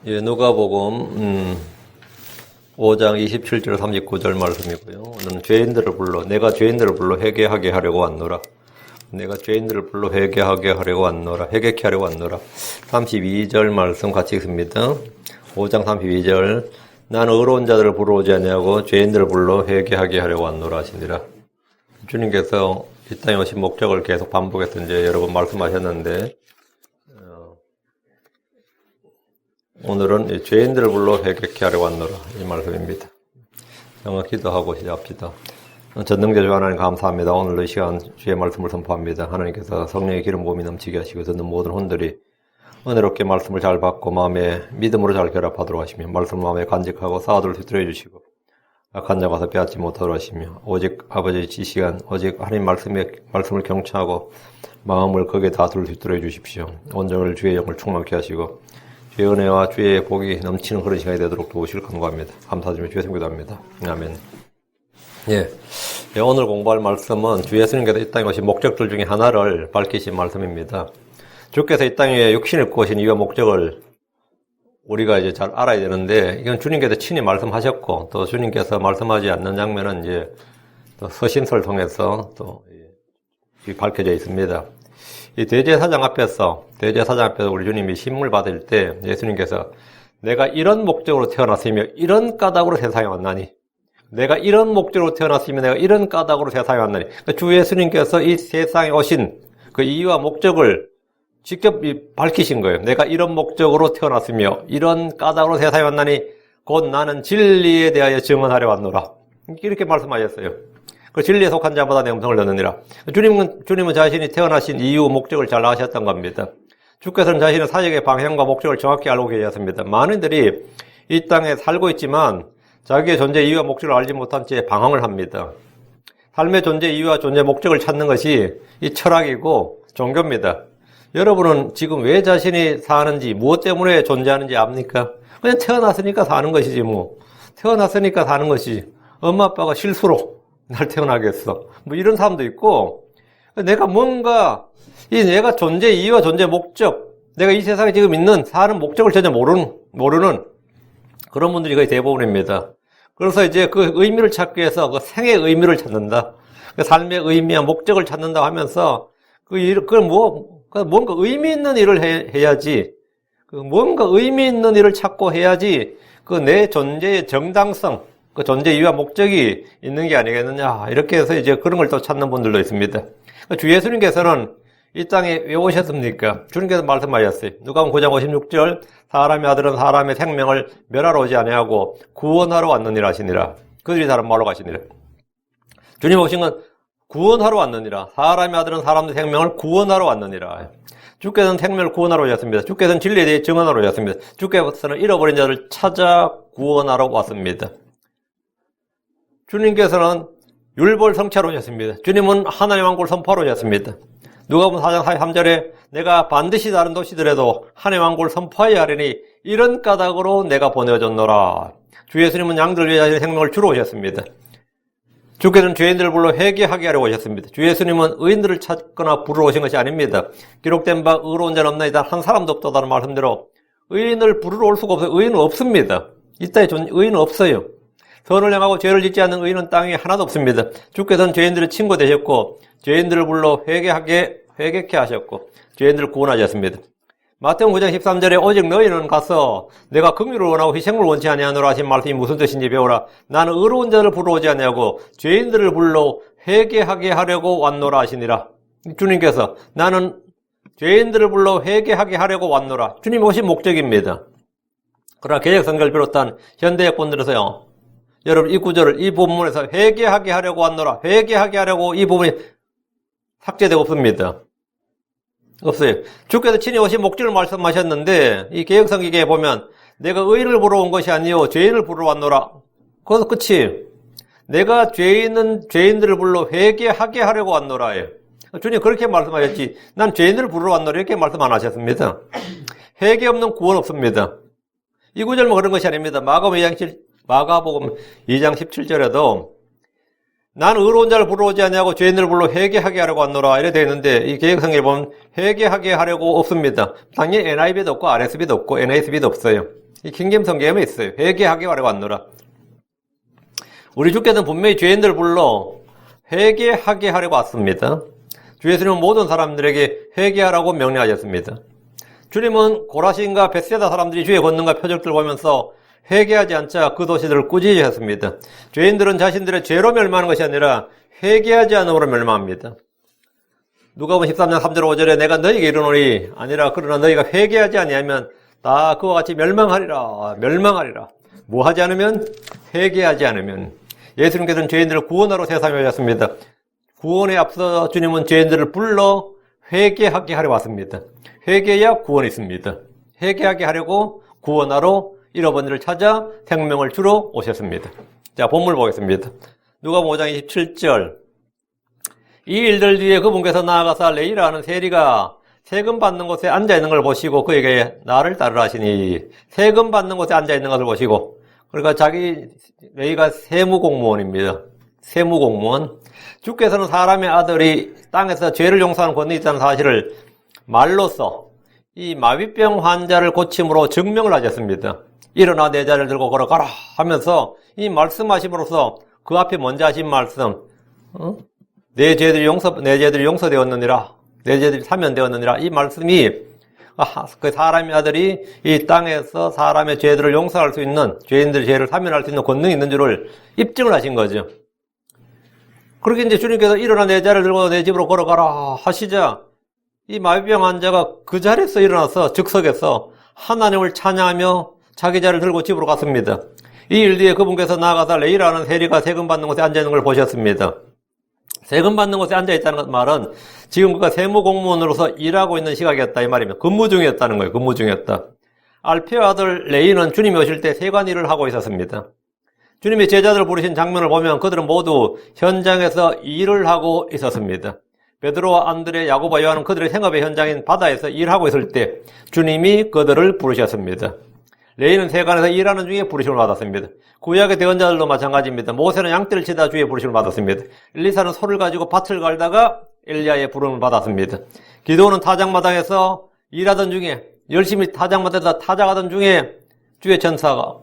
예, 누가복음 5장 27절 39절 말씀이고요. 오늘은 죄인들을 불러 내가 죄인들을 불러 회개하게 하려고 왔노라. 내가 죄인들을 불러 회개하게 하려고 왔노라. 회개케 하려고 왔노라. 32절 말씀 같이 읽습니다. 5장 32절 나는 의로운 자들을 부르지 아니하고 죄인들을 불러 회개하게 하려고 왔노라 하시니라. 주님께서 이 땅에 오신 목적을 계속 반복해서 이제 여러 번 말씀하셨는데 오늘은 죄인들을 불러 회개케 하려고 왔노라 이 말씀입니다. 기도하고 시작합시다. 전능자주 하나님 감사합니다. 오늘도 이 시간 주의 말씀을 선포합니다. 하나님께서 성령의 기름 부음이 넘치게 하시고 듣는 모든 혼들이 은혜롭게 말씀을 잘 받고 마음에 믿음으로 잘 결합하도록 하시며 말씀을 마음에 간직하고 쌓아둘 수 있도록 해주시고 악한 자 가서 빼앗지 못하도록 하시며 오직 아버지 이 시간 오직 하나님 말씀을 경청하고 마음을 거기에 다 둘 수 있도록 해주십시오. 온전을 주의 영을 충만케 하시고 주의 은혜와 주의 복이 넘치는 그런 시간이 되도록 도우실 간구합니다. 감사드리며 주의 성기도 합니다. 아멘. 예, 오늘 공부할 말씀은 주 예수님께서 이 땅에 오신 목적들 중에 하나를 밝히신 말씀입니다. 주께서 이 땅에 육신을 입고 오신 이유와 목적을 우리가 이제 잘 알아야 되는데, 이건 주님께서 친히 말씀하셨고, 또 주님께서 말씀하지 않는 장면은 이제 또 서신서를 통해서 또 밝혀져 있습니다. 이 대제사장 앞에서 우리 주님이 신문을 받을 때 예수님께서 내가 이런 목적으로 태어났으며 이런 까닭으로 세상에 왔나니, 내가 이런 목적으로 태어났으며 내가 이런 까닭으로 세상에 왔나니, 그러니까 주 예수님께서 이 세상에 오신 그 이유와 목적을 직접 밝히신 거예요. 내가 이런 목적으로 태어났으며 이런 까닭으로 세상에 왔나니 곧 나는 진리에 대하여 증언하려 왔노라. 이렇게 말씀하셨어요. 그 진리에 속한 자마다 내 음성을 듣느니라. 주님은 자신이 태어나신 이유, 목적을 잘 아셨던 겁니다. 주께서는 자신의 사역의 방향과 목적을 정확히 알고 계셨습니다. 많은 이들이 이 땅에 살고 있지만 자기의 존재 이유와 목적을 알지 못한 채 방황을 합니다. 삶의 존재 이유와 존재 목적을 찾는 것이 이 철학이고 종교입니다. 여러분은 지금 왜 자신이 사는지, 무엇 때문에 존재하는지 압니까? 그냥 태어났으니까 사는 것이지 뭐. 태어났으니까 사는 것이지. 엄마 아빠가 실수로 날 태어나겠어. 뭐 이런 사람도 있고, 내가 내가 존재 이유와 존재 목적, 내가 이 세상에 지금 있는 사는 목적을 전혀 모르는 그런 분들이 거의 대부분입니다. 그래서 이제 그 의미를 찾기 위해서 그 생의 의미를 찾는다. 그 삶의 의미와 목적을 찾는다 하면서 뭔가 의미 있는 일을 해야지. 뭔가 의미 있는 일을 찾고 해야지 그 내 존재의 정당성, 그 존재 이유와 목적이 있는 게 아니겠느냐. 이렇게 해서 이제 그런 걸 또 찾는 분들도 있습니다. 주 예수님께서는 이 땅에 왜 오셨습니까? 주님께서 말씀하셨어요. 누가복음 9장 56절 사람의 아들은 사람의 생명을 멸하러 오지 아니하고 구원하러 왔느니라 하시니라. 그들이 다른 말로 가시니라. 주님 오신 건 구원하러 왔느니라. 사람의 아들은 사람의 생명을 구원하러 왔느니라. 주께서는 생명을 구원하러 오셨습니다. 주께서는 진리에 대해 증언하러 오셨습니다. 주께서는 잃어버린 자를 찾아 구원하러 왔습니다. 주님께서는 율법을 성취하러 오셨습니다. 주님은 하나님의 왕국을 선포하러 오셨습니다. 누가복음 4장 43절에 내가 반드시 다른 도시들에도 하나님의 왕국을 선포하여야 하리니 이런 까닭으로 내가 보내어졌노라. 주 예수님은 양들 위해 자신의 생명을 주러 오셨습니다. 주께서는 죄인들을 불러 회개하게 하려고 오셨습니다. 주 예수님은 의인들을 찾거나 부르러 오신 것이 아닙니다. 기록된 바 의로운 자는 없나이다 한 사람도 없다는 말씀대로 의인을 부르러 올 수가 없어요. 의인은 없습니다. 이 땅에 의인은 없어요. 선을 행하고 죄를 짓지 않는 의인은 땅에 하나도 없습니다. 주께서는 죄인들의 친구 되셨고 죄인들을 불러 회개케 하셨고 죄인들을 구원하셨습니다. 마태복음 9장 13절에 오직 너희는 가서 내가 긍휼을 원하고 희생을 원치 아니하노라 하신 말씀이 무슨 뜻인지 배우라. 나는 의로운 자를 부르지 아니하고 죄인들을 불러 회개하게 하려고 왔노라 하시니라. 주님께서 나는 죄인들을 불러 회개하게 하려고 왔노라. 주님이 오신 목적입니다. 그러나 개혁성경을 비롯한 현대역본들에서요, 여러분 이 구절을 이 본문에서 회개하게 하려고 왔노라, 회개하게 하려고 이 부분이 삭제되고 없습니다. 없어요. 주께서 친히 오신 목적을 말씀하셨는데 이 개혁성경에 보면 내가 의인을 보러 온 것이 아니요 죄인을 부르러 왔노라. 거기서 끝이 내가 죄인들을 불러 회개하게 하려고 왔노라예요. 주님 그렇게 말씀하셨지 난 죄인들을 부르러 왔노라 이렇게 말씀 안 하셨습니다. 회개 없는 구원 없습니다. 이 구절만 그런 것이 아닙니다. 마가복음 2장 17절에도 나는 의로운 자를 부르지 아니하고 죄인들을 불러 회개하게 하려고 왔노라 이래 되어 있는데 이 개혁성경에 보면 회개하게 하려고 없습니다. 당연히 NIV도 없고 RSV도 없고 NASB도 없어요. 이 킹잼 성경에 있어요. 회개하게 하려고 왔노라. 우리 주께서는 분명히 죄인들을 불러 회개하게 하려고 왔습니다. 주 예수님은 모든 사람들에게 회개하라고 명령하셨습니다. 주님은 고라신과 벳세다 사람들이 주의 권능과 표적들을 보면서 회개하지 않자 그 도시들을 꾸짖으셨습니다. 죄인들은 자신들의 죄로 멸망하는 것이 아니라 회개하지 않음으로 멸망합니다. 누가복음 13장 3절 5절에 내가 너희에게 이르노니 아니라 그러나 너희가 회개하지 아니하면 다 그와 같이 멸망하리라. 뭐 하지 않으면? 회개하지 않으면. 예수님께서는 죄인들을 구원하러 세상에 오셨습니다. 구원에 앞서 주님은 죄인들을 불러 회개하게 하려 왔습니다. 회개해야 구원이 있습니다. 회개하게 하려고 구원하러 잃어버린 일을 찾아 생명을 주러 오셨습니다. 자, 본문 보겠습니다. 누가복음 5장 27절. 이 일들 뒤에 그분께서 나아가사 레이라 하는 세리가 세금 받는 곳에 앉아있는 걸 보시고 그에게 나를 따르라 하시니, 세금 받는 곳에 앉아있는 것을 보시고, 그러니까 자기 레이가 세무공무원입니다. 세무공무원. 주께서는 사람의 아들이 땅에서 죄를 용서하는 권능이 있다는 사실을 말로써 이 마비병 환자를 고침으로 증명을 하셨습니다. 일어나 내 자리를 들고 걸어가라 하면서 이 말씀하심으로써 그 앞에 먼저 하신 말씀, 내 죄들이 용서되었느니라, 내 죄들이 사면되었느니라, 이 말씀이 그 사람의 아들이 이 땅에서 사람의 죄들을 용서할 수 있는, 죄인들의 죄를 사면할 수 있는 권능이 있는 줄을 입증을 하신 거죠. 그렇게 이제 주님께서 일어나 내 자리를 들고 내 집으로 걸어가라 하시자 이 마비병 환자가 그 자리에서 일어나서 즉석에서 하나님을 찬양하며 자기 자리를 들고 집으로 갔습니다. 이 일 뒤에 그분께서 나아가서 레이라는 세리가 세금 받는 곳에 앉아있는 걸 보셨습니다. 세금 받는 곳에 앉아있다는 말은 지금 그가 세무공무원으로서 일하고 있는 시각이었다 이 말입니다. 근무 중이었다는 거예요. 근무 중이었다. 알페오 아들 레이는 주님이 오실 때 세관 일을 하고 있었습니다. 주님이 제자들을 부르신 장면을 보면 그들은 모두 현장에서 일을 하고 있었습니다. 베드로와 안드레, 야고보와 요한은 그들의 생업의 현장인 바다에서 일하고 있을 때 주님이 그들을 부르셨습니다. 레이는 세관에서 일하는 중에 부르심을 받았습니다. 구약의 대언자들도 마찬가지입니다. 모세는 양떼를 치다 주의 부르심을 받았습니다. 엘리사는 소를 가지고 밭을 갈다가 엘리야의 부름을 받았습니다. 기도는 타작마당에서 일하던 중에, 열심히 타작마당에서 타작하던 중에 주의 천사가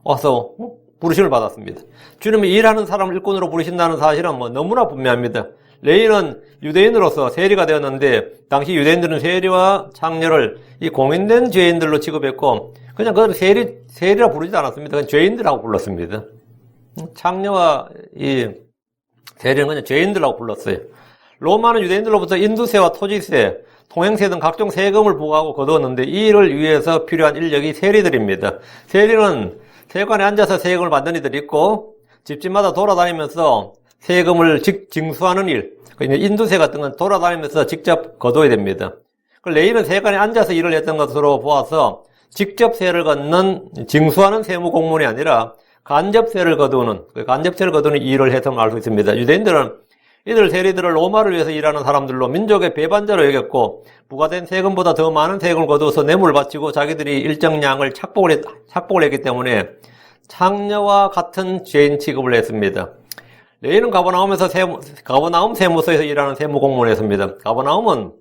와서 부르심을 받았습니다. 주님이 일하는 사람을 일꾼으로 부르신다는 사실은 너무나 분명합니다. 레이는 유대인으로서 세리가 되었는데 당시 유대인들은 세리와 창녀를 이 공인된 죄인들로 취급했고 그냥 그들은 세리라 부르지도 않았습니다. 그냥 죄인들하고 불렀습니다. 창녀와 이 세리는 그냥 죄인들하고 불렀어요. 로마는 유대인들로부터 인두세와 토지세, 통행세 등 각종 세금을 부과하고 거두었는데 이 일을 위해서 필요한 인력이 세리들입니다. 세리는 세관에 앉아서 세금을 받는 이들이 있고 집집마다 돌아다니면서 세금을 징수하는 일, 인두세 같은 건 돌아다니면서 직접 거둬야 됩니다. 레이는 세관에 앉아서 일을 했던 것으로 보아서 직접 세를 걷는, 징수하는 세무공무원이 아니라 간접세를 거두는 일을 해서 알 수 있습니다. 유대인들은 이들 세리들을 로마를 위해서 일하는 사람들로 민족의 배반자로 여겼고 부과된 세금보다 더 많은 세금을 거두어서 뇌물을 바치고 자기들이 일정량을 착복을 했기 때문에 창녀와 같은 죄인 취급을 했습니다. 레이는 가버나움 세무서에서 일하는 세무공무원이었습니다. 가버나움은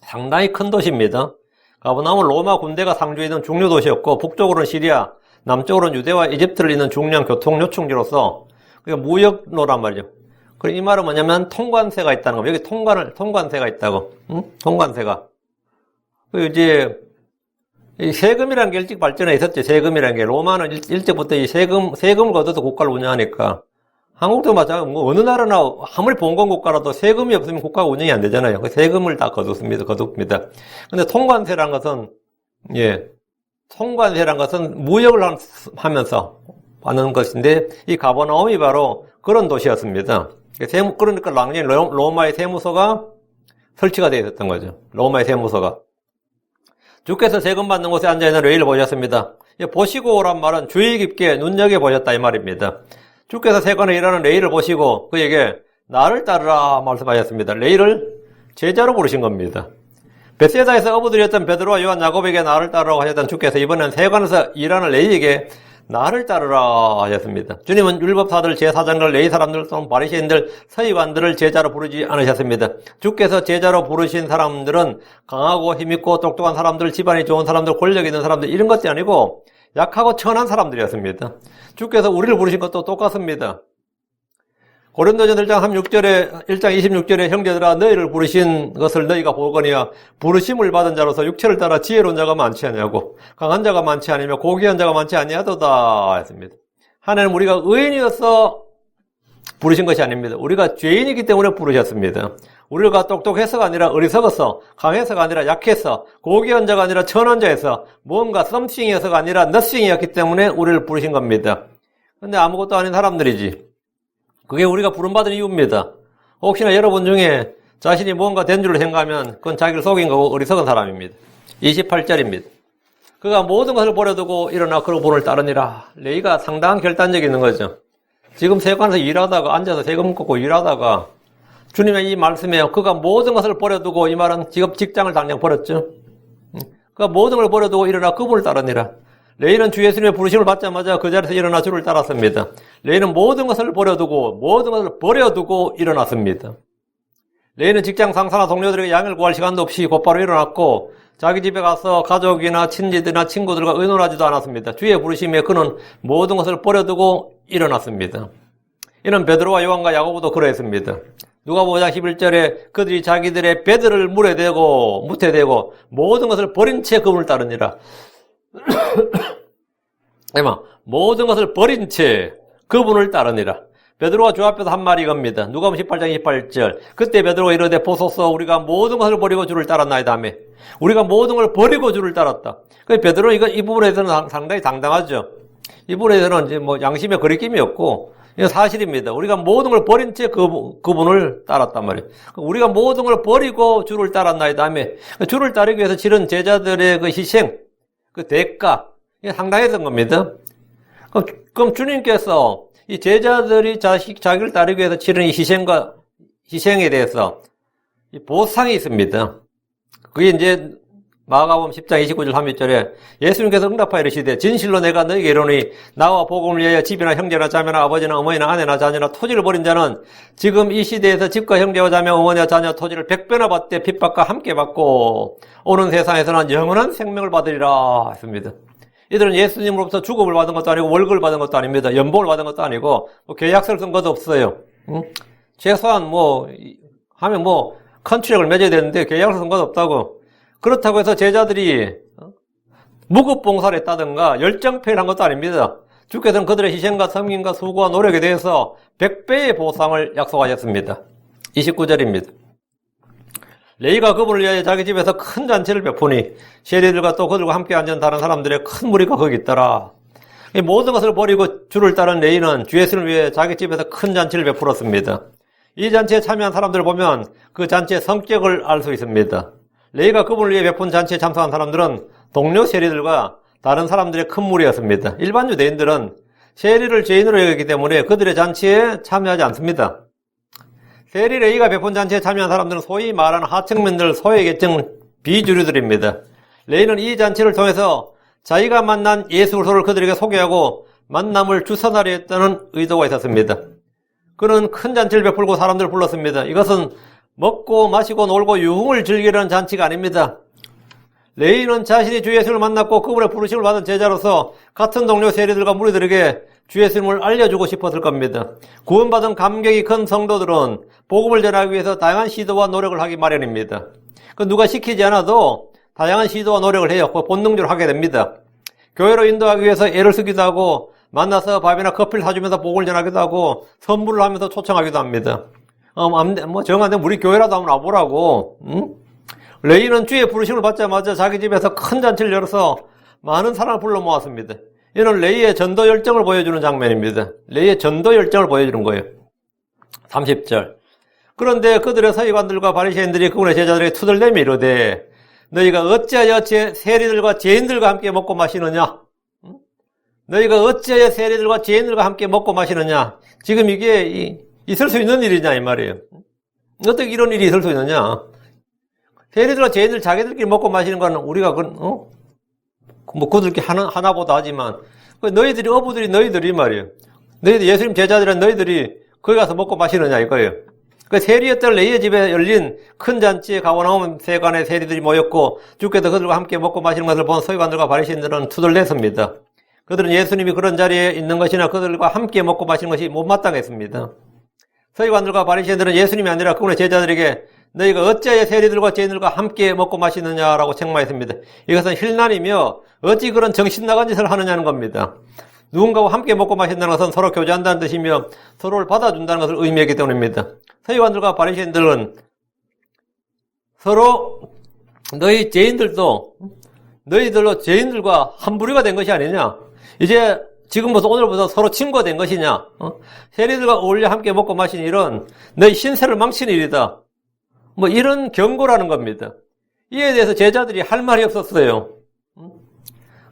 상당히 큰 도시입니다. 가버나움은 로마 군대가 상주했던 중류 도시였고 북쪽으로는 시리아, 남쪽으로는 유대와 이집트를 잇는 중요한 교통 요충지로서 그러니까 무역로란 말이죠. 이 말은 뭐냐면 통관세가 있다는 겁니다. 여기 통관세가 있다고. 통관세가. 이제 이 세금이라는 게 일찍 발전해 있었죠. 세금이라는 게 로마는 일찍부터 이 세금을 거둬서 국가를 운영하니까 한국도 마찬가지로 어느 나라나 아무리 봉건 국가라도 세금이 없으면 국가가 운영이 안 되잖아요. 그 세금을 다 거둡니다. 근데 통관세란 것은 무역을 하면서 하는 것인데 이 가버나움이 바로 그런 도시였습니다. 그러니까 당연히 로마의 세무서가 설치가 되어 있었던 거죠. 로마의 세무서가. 주께서 세금 받는 곳에 앉아있는 레이를 보셨습니다. 보시고 오란 말은 주의 깊게 눈여겨보셨다 이 말입니다. 주께서 세관에 일하는 레이를 보시고 그에게 나를 따르라 말씀하셨습니다. 레이를 제자로 부르신 겁니다. 벳세다에서 어부들이었던 베드로와 요한, 야고보에게 나를 따르라고 하셨던 주께서 이번엔 세관에서 일하는 레이에게 나를 따르라 하셨습니다. 주님은 율법사들, 제사장들, 레위 사람들 또는 바리새인들, 서기관들을 제자로 부르지 않으셨습니다. 주께서 제자로 부르신 사람들은 강하고 힘있고 똑똑한 사람들, 집안이 좋은 사람들, 권력 있는 사람들 이런 것이 아니고 약하고 천한 사람들이었습니다. 주께서 우리를 부르신 것도 똑같습니다. 고린도전서 1장 26절에 형제들아 너희를 부르신 것을 너희가 보거니와 부르심을 받은 자로서 육체를 따라 지혜로운 자가 많지 아니하고 강한 자가 많지 아니며 고귀한 자가 많지 아니하도다 했습니다. 하나님 우리가 의인이어서 부르신 것이 아닙니다. 우리가 죄인이기 때문에 부르셨습니다. 우리가 똑똑해서가 아니라 어리석어서, 강해서가 아니라 약해서, 고귀한 자가 아니라 천한 자에서, 뭔가 썸씽이어서가 아니라 너싱이었기 때문에 우리를 부르신 겁니다. 근데 아무것도 아닌 사람들이지. 그게 우리가 부름받은 이유입니다. 혹시나 여러분 중에 자신이 뭔가 된 줄을 생각하면 그건 자기를 속인 거고 어리석은 사람입니다. 28절입니다. 그가 모든 것을 버려두고 일어나 그로 본을 따르니라. 레위가 상당한 결단력이 있는 거죠. 지금 세관에서 일하다가 앉아서 세금 걷고 일하다가 주님의 이 말씀에 그가 모든 것을 버려두고 이 말은 지금 직장을 당장 버렸죠. 그가 모든 걸 버려두고 일어나 그분을 따르니라. 레위는 주 예수님의 부르심을 받자마자 그 자리에서 일어나 주를 따랐습니다. 레위는 모든 것을 버려두고 일어났습니다. 레위는 직장 상사나 동료들에게 양을 구할 시간도 없이 곧바로 일어났고 자기 집에 가서 가족이나 친지들이나 친구들과 의논하지도 않았습니다. 주의 부르심에 그는 모든 것을 버려두고 일어났습니다. 이는 베드로와 요한과 야고보도 그러했습니다. 누가복음 11절에 그들이 자기들의 배들을 무태대고 모든 것을 버린 채 그분을 따르니라. 모든 것을 버린 채 그분을 따르니라. 베드로가 주 앞에서 한 말이 이겁니다. 누가복음 18장 28절. 그때 베드로가 이르되 보소서 우리가 모든 것을 버리고 주를 따랐나이다 하며 우리가 모든 걸 버리고 주를 따랐다. 베드로는 이 부분에 대해서는 상당히 당당하죠. 이 부분에 대해서는 이제 양심에 거리낌이 없고 이건 사실입니다. 우리가 모든 걸 버린 채 그분을 따랐단 말이에요. 우리가 모든 걸 버리고 주를 따랐나이다 하며 주를 따르기 위해서 치른 제자들의 그 희생, 그 대가, 이게 상당했던 겁니다. 그럼 주님께서 이 제자들이 자기를 따르기 위해서 치른 이 희생에 대해서 이 보상이 있습니다. 그게 이제 마가복음 10장 29절 30절에 예수님께서 응답하여 이르시되 진실로 내가 너희에게 이르노니 나와 복음을 위하여 집이나 형제나 자매나 아버지나 어머니나 아내나 자녀나 토지를 버린 자는 지금 이 시대에서 집과 형제와 자매 어머니와 자녀 토지를 100배나 받되 핍박과 함께 받고 오는 세상에서는 영원한 생명을 받으리라 했습니다. 이들은 예수님으로부터 주급을 받은 것도 아니고 월급을 받은 것도 아닙니다. 연봉을 받은 것도 아니고 계약서를 쓴 것도 없어요. 최소한 하면 컨트랙을 맺어야 되는데 계약서를 쓴 것도 없다고. 그렇다고 해서 제자들이 무급봉사를 했다든가 열정페이를 한 것도 아닙니다. 주께서는 그들의 희생과 섬김과 수고와 노력에 대해서 100배의 보상을 약속하셨습니다. 29절입니다. 레위가 그분을 위하여 자기 집에서 큰 잔치를 베푸니 세리들과 또 그들과 함께 앉은 다른 사람들의 큰 무리가 거기 있더라. 이 모든 것을 버리고 주를 따른 레위는 주 예수를 위해 자기 집에서 큰 잔치를 베풀었습니다. 이 잔치에 참여한 사람들을 보면 그 잔치의 성격을 알 수 있습니다. 레위가 그분을 위해 베푼 잔치에 참석한 사람들은 동료 세리들과 다른 사람들의 큰 무리였습니다. 일반 유대인들은 세리를 죄인으로 여기기 때문에 그들의 잔치에 참여하지 않습니다. 세리 레위가 베푼 잔치에 참여한 사람들은 소위 말하는 하층민들, 소외계층 비주류들입니다. 레위는 이 잔치를 통해서 자기가 만난 예수 그리스도를 그들에게 소개하고 만남을 주선하려 했다는 의도가 있었습니다. 그는 큰 잔치를 베풀고 사람들을 불렀습니다. 이것은 먹고 마시고 놀고 유흥을 즐기려는 잔치가 아닙니다. 레위는 자신이 주 예수를 만났고 그분의 부르심을 받은 제자로서 같은 동료 세리들과 무리들에게 주 예수님을 알려주고 싶었을 겁니다. 구원받은 감격이 큰 성도들은 복음을 전하기 위해서 다양한 시도와 노력을 하기 마련입니다. 누가 시키지 않아도 다양한 시도와 노력을 해요. 본능적으로 하게 됩니다. 교회로 인도하기 위해서 애를 쓰기도 하고 만나서 밥이나 커피를 사주면서 복음을 전하기도 하고 선물을 하면서 초청하기도 합니다. 정한데 우리 교회라도 한번 와보라고. 레위는 주의 부르심을 받자마자 자기 집에서 큰 잔치를 열어서 많은 사람을 불러 모았습니다. 이는 레위의 전도 열정을 보여주는 장면입니다. 레위의 전도 열정을 보여주는 거예요. 30절. 그런데 그들의 서기관들과 바리새인들이 그분의 제자들에게 투덜대며 이르되 너희가 어찌하여 세리들과 죄인들과 함께 먹고 마시느냐? 너희가 어찌하여 세리들과 죄인들과 함께 먹고 마시느냐? 지금 이게 있을 수 있는 일이냐 이 말이에요. 어떻게 이런 일이 있을 수 있느냐? 세리들과 죄인들 자기들끼리 먹고 마시는 건 우리가 뭐 그들께 하나보다 하지만 너희들이 어부들이 너희들이 말이에요. 너희들 예수님 제자들은 너희들이 거기 가서 먹고 마시느냐 이거예요. 그 세리였던 레이의 집에 열린 큰 잔치에 가버나움 세관의 세리들이 모였고 주께서 그들과 함께 먹고 마시는 것을 본 서기관들과 바리새인들은 투덜댔습니다. 그들은 예수님이 그런 자리에 있는 것이나 그들과 함께 먹고 마시는 것이 못마땅했습니다. 서기관들과 바리새인들은 예수님이 아니라 그분의 제자들에게 너희가 어찌하여 세리들과 죄인들과 함께 먹고 마시느냐라고 책망했습니다. 이것은 힐난이며 어찌 그런 정신나간 짓을 하느냐는 겁니다. 누군가와 함께 먹고 마신다는 것은 서로 교제한다는 뜻이며 서로를 받아준다는 것을 의미하기 때문입니다. 서기관들과 바리새인들은 서로 너희 죄인들도 너희들로 죄인들과 한 부류가 된 것이 아니냐. 이제 지금부터 오늘부터 서로 친구가 된 것이냐. 세리들과 어울려 함께 먹고 마신 일은 너희 신세를 망치는 일이다. 뭐 이런 경고라는 겁니다. 이에 대해서 제자들이 할 말이 없었어요.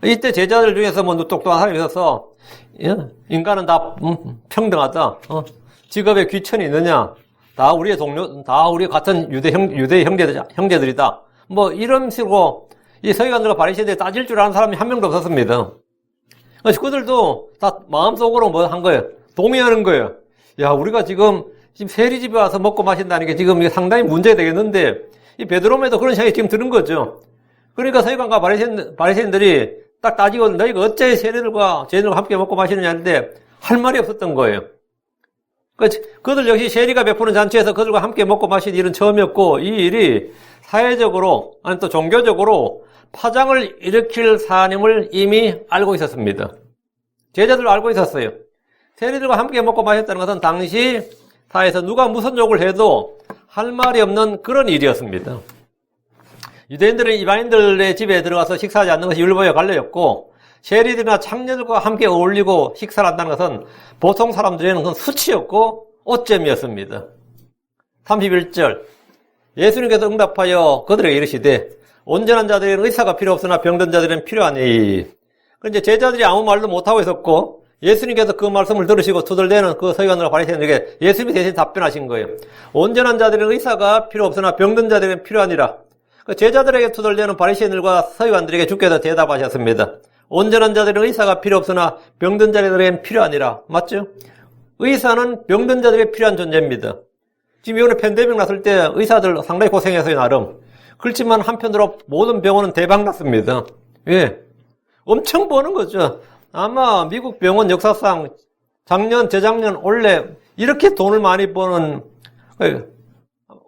이때 제자들 중에서 뭐 똑똑한 사람이 있어서 인간은 다 평등하다. 직업에 귀천이 있느냐. 다 우리의 동료, 다 우리 같은 유대 형제들이다. 뭐 이런 식으로 이 서기관들과 바리새인들이 따질 줄 아는 사람이 한 명도 없었습니다. 그래서 그들도 다 마음속으로 뭐 한 거예요. 동의하는 거예요. 야, 우리가 지금 세리 집에 와서 먹고 마신다는 게 지금 이게 상당히 문제가 되겠는데 이 베드로에도 그런 생각이 지금 드는 거죠. 그러니까 서기관과 바리새인들이 딱 따지고 너희가 어째 세리들과 죄인들과 함께 먹고 마시느냐 하는데 할 말이 없었던 거예요. 그들 역시 세리가 베푸는 잔치에서 그들과 함께 먹고 마신 일은 처음이었고 이 일이 사회적으로 아니 또 종교적으로 파장을 일으킬 사안임을 이미 알고 있었습니다. 제자들도 알고 있었어요. 세리들과 함께 먹고 마셨다는 것은 당시 사회에서 누가 무슨 욕을 해도 할 말이 없는 그런 일이었습니다. 유대인들은 이방인들의 집에 들어가서 식사하지 않는 것이 율법의 관례였고 세리들이나 창녀들과 함께 어울리고 식사를 한다는 것은 보통 사람들에게는 그건 수치였고 오점이었습니다. 31절 예수님께서 응답하여 그들에게 이르시되 온전한 자들에게는 의사가 필요 없으나 병든 자들에게는 필요하니. 그런데 제자들이 아무 말도 못하고 있었고 예수님께서 그 말씀을 들으시고 투덜대는 그 서기관들과 바리새인들에게 예수님이 대신 답변하신 거예요. 온전한 자들에게는 의사가 필요 없으나 병든 자들에게는 필요하니라. 그 제자들에게 투덜대는 바리새인들과 서기관들에게 주께서 대답하셨습니다. 온전한 자들에게는 의사가 필요 없으나 병든 자들에게는 필요하니라. 맞죠? 의사는 병든 자들에게 필요한 존재입니다. 지금 이번에 팬데믹 났을 때 의사들 상당히 고생했어요, 나름. 그렇지만 한편으로 모든 병원은 대박 났습니다. 왜? 엄청 버는 거죠. 아마 미국 병원 역사상 작년, 재작년, 올해 이렇게 돈을 많이 버는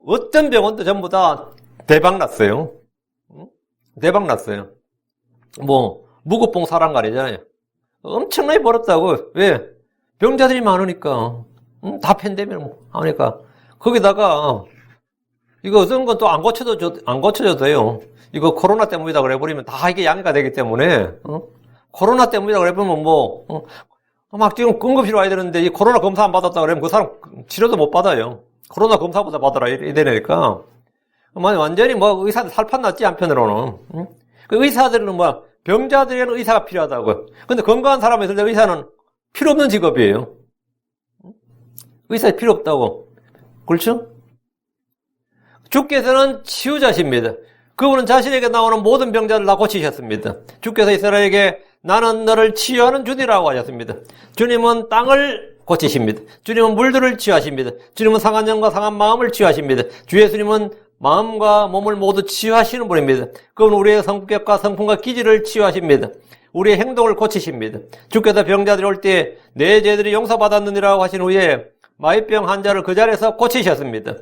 어떤 병원도 전부 다 대박 났어요. 대박 났어요. 뭐 무급봉 사랑가리잖아요. 엄청나게 벌었다고. 왜? 병자들이 많으니까. 다 팬데믹 하니까. 거기다가 이거 어떤 건 또 안 고쳐져도 돼요. 이거 코로나 때문이다 그래버리면 다 이게 양해가 되기 때문에 코로나 때문이다 그래버리면 막 지금 응급실로 와야 되는데 이 코로나 검사 안 받았다 그러면 그 사람 치료도 못 받아요. 코로나 검사보다 받아라 이래 되니까 완전히 뭐 의사들 살판 났지 한편으로는. 그 의사들은 뭐 병자들에게는 의사가 필요하다고. 근데 건강한 사람이 있을 때 의사는 필요 없는 직업이에요. 의사 필요 없다고. 그렇죠? 주께서는 치유자십니다. 그분은 자신에게 나오는 모든 병자를 다 고치셨습니다. 주께서 이스라엘에게 나는 너를 치유하는 주니라고 하셨습니다. 주님은 땅을 고치십니다. 주님은 물들을 치유하십니다. 주님은 상한 영과 상한 마음을 치유하십니다. 주 예수님은 마음과 몸을 모두 치유하시는 분입니다. 그분은 우리의 성격과 성품과 기질을 치유하십니다. 우리의 행동을 고치십니다. 주께서 병자들이 올 때 내 죄들이 용서받았느니라고 하신 후에 마비병 환자를 그 자리에서 고치셨습니다.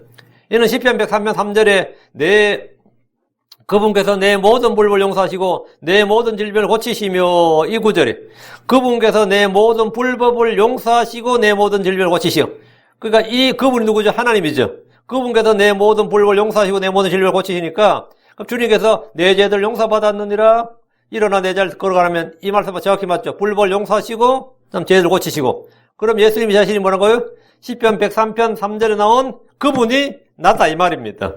이는 시편 103편 3절에 그분께서 내 모든 불법을 용서하시고 내 모든 질병을 고치시며 이 구절에 그분께서 내 모든 불법을 용서하시고 내 모든 질병을 고치시오. 그러니까 이 그분이 누구죠? 하나님이죠. 그분께서 내 모든 불법을 용서하시고 내 모든 질병을 고치시니까 주님께서 내 죄들 용서받았느니라 일어나 내 자리를 걸어가라면 이 말씀은 정확히 맞죠. 불법을 용서하시고 죄를 고치시고 그럼 예수님이 자신이 뭐라고요? 시편 103편 3절에 나온 그분이 나다 이 말입니다.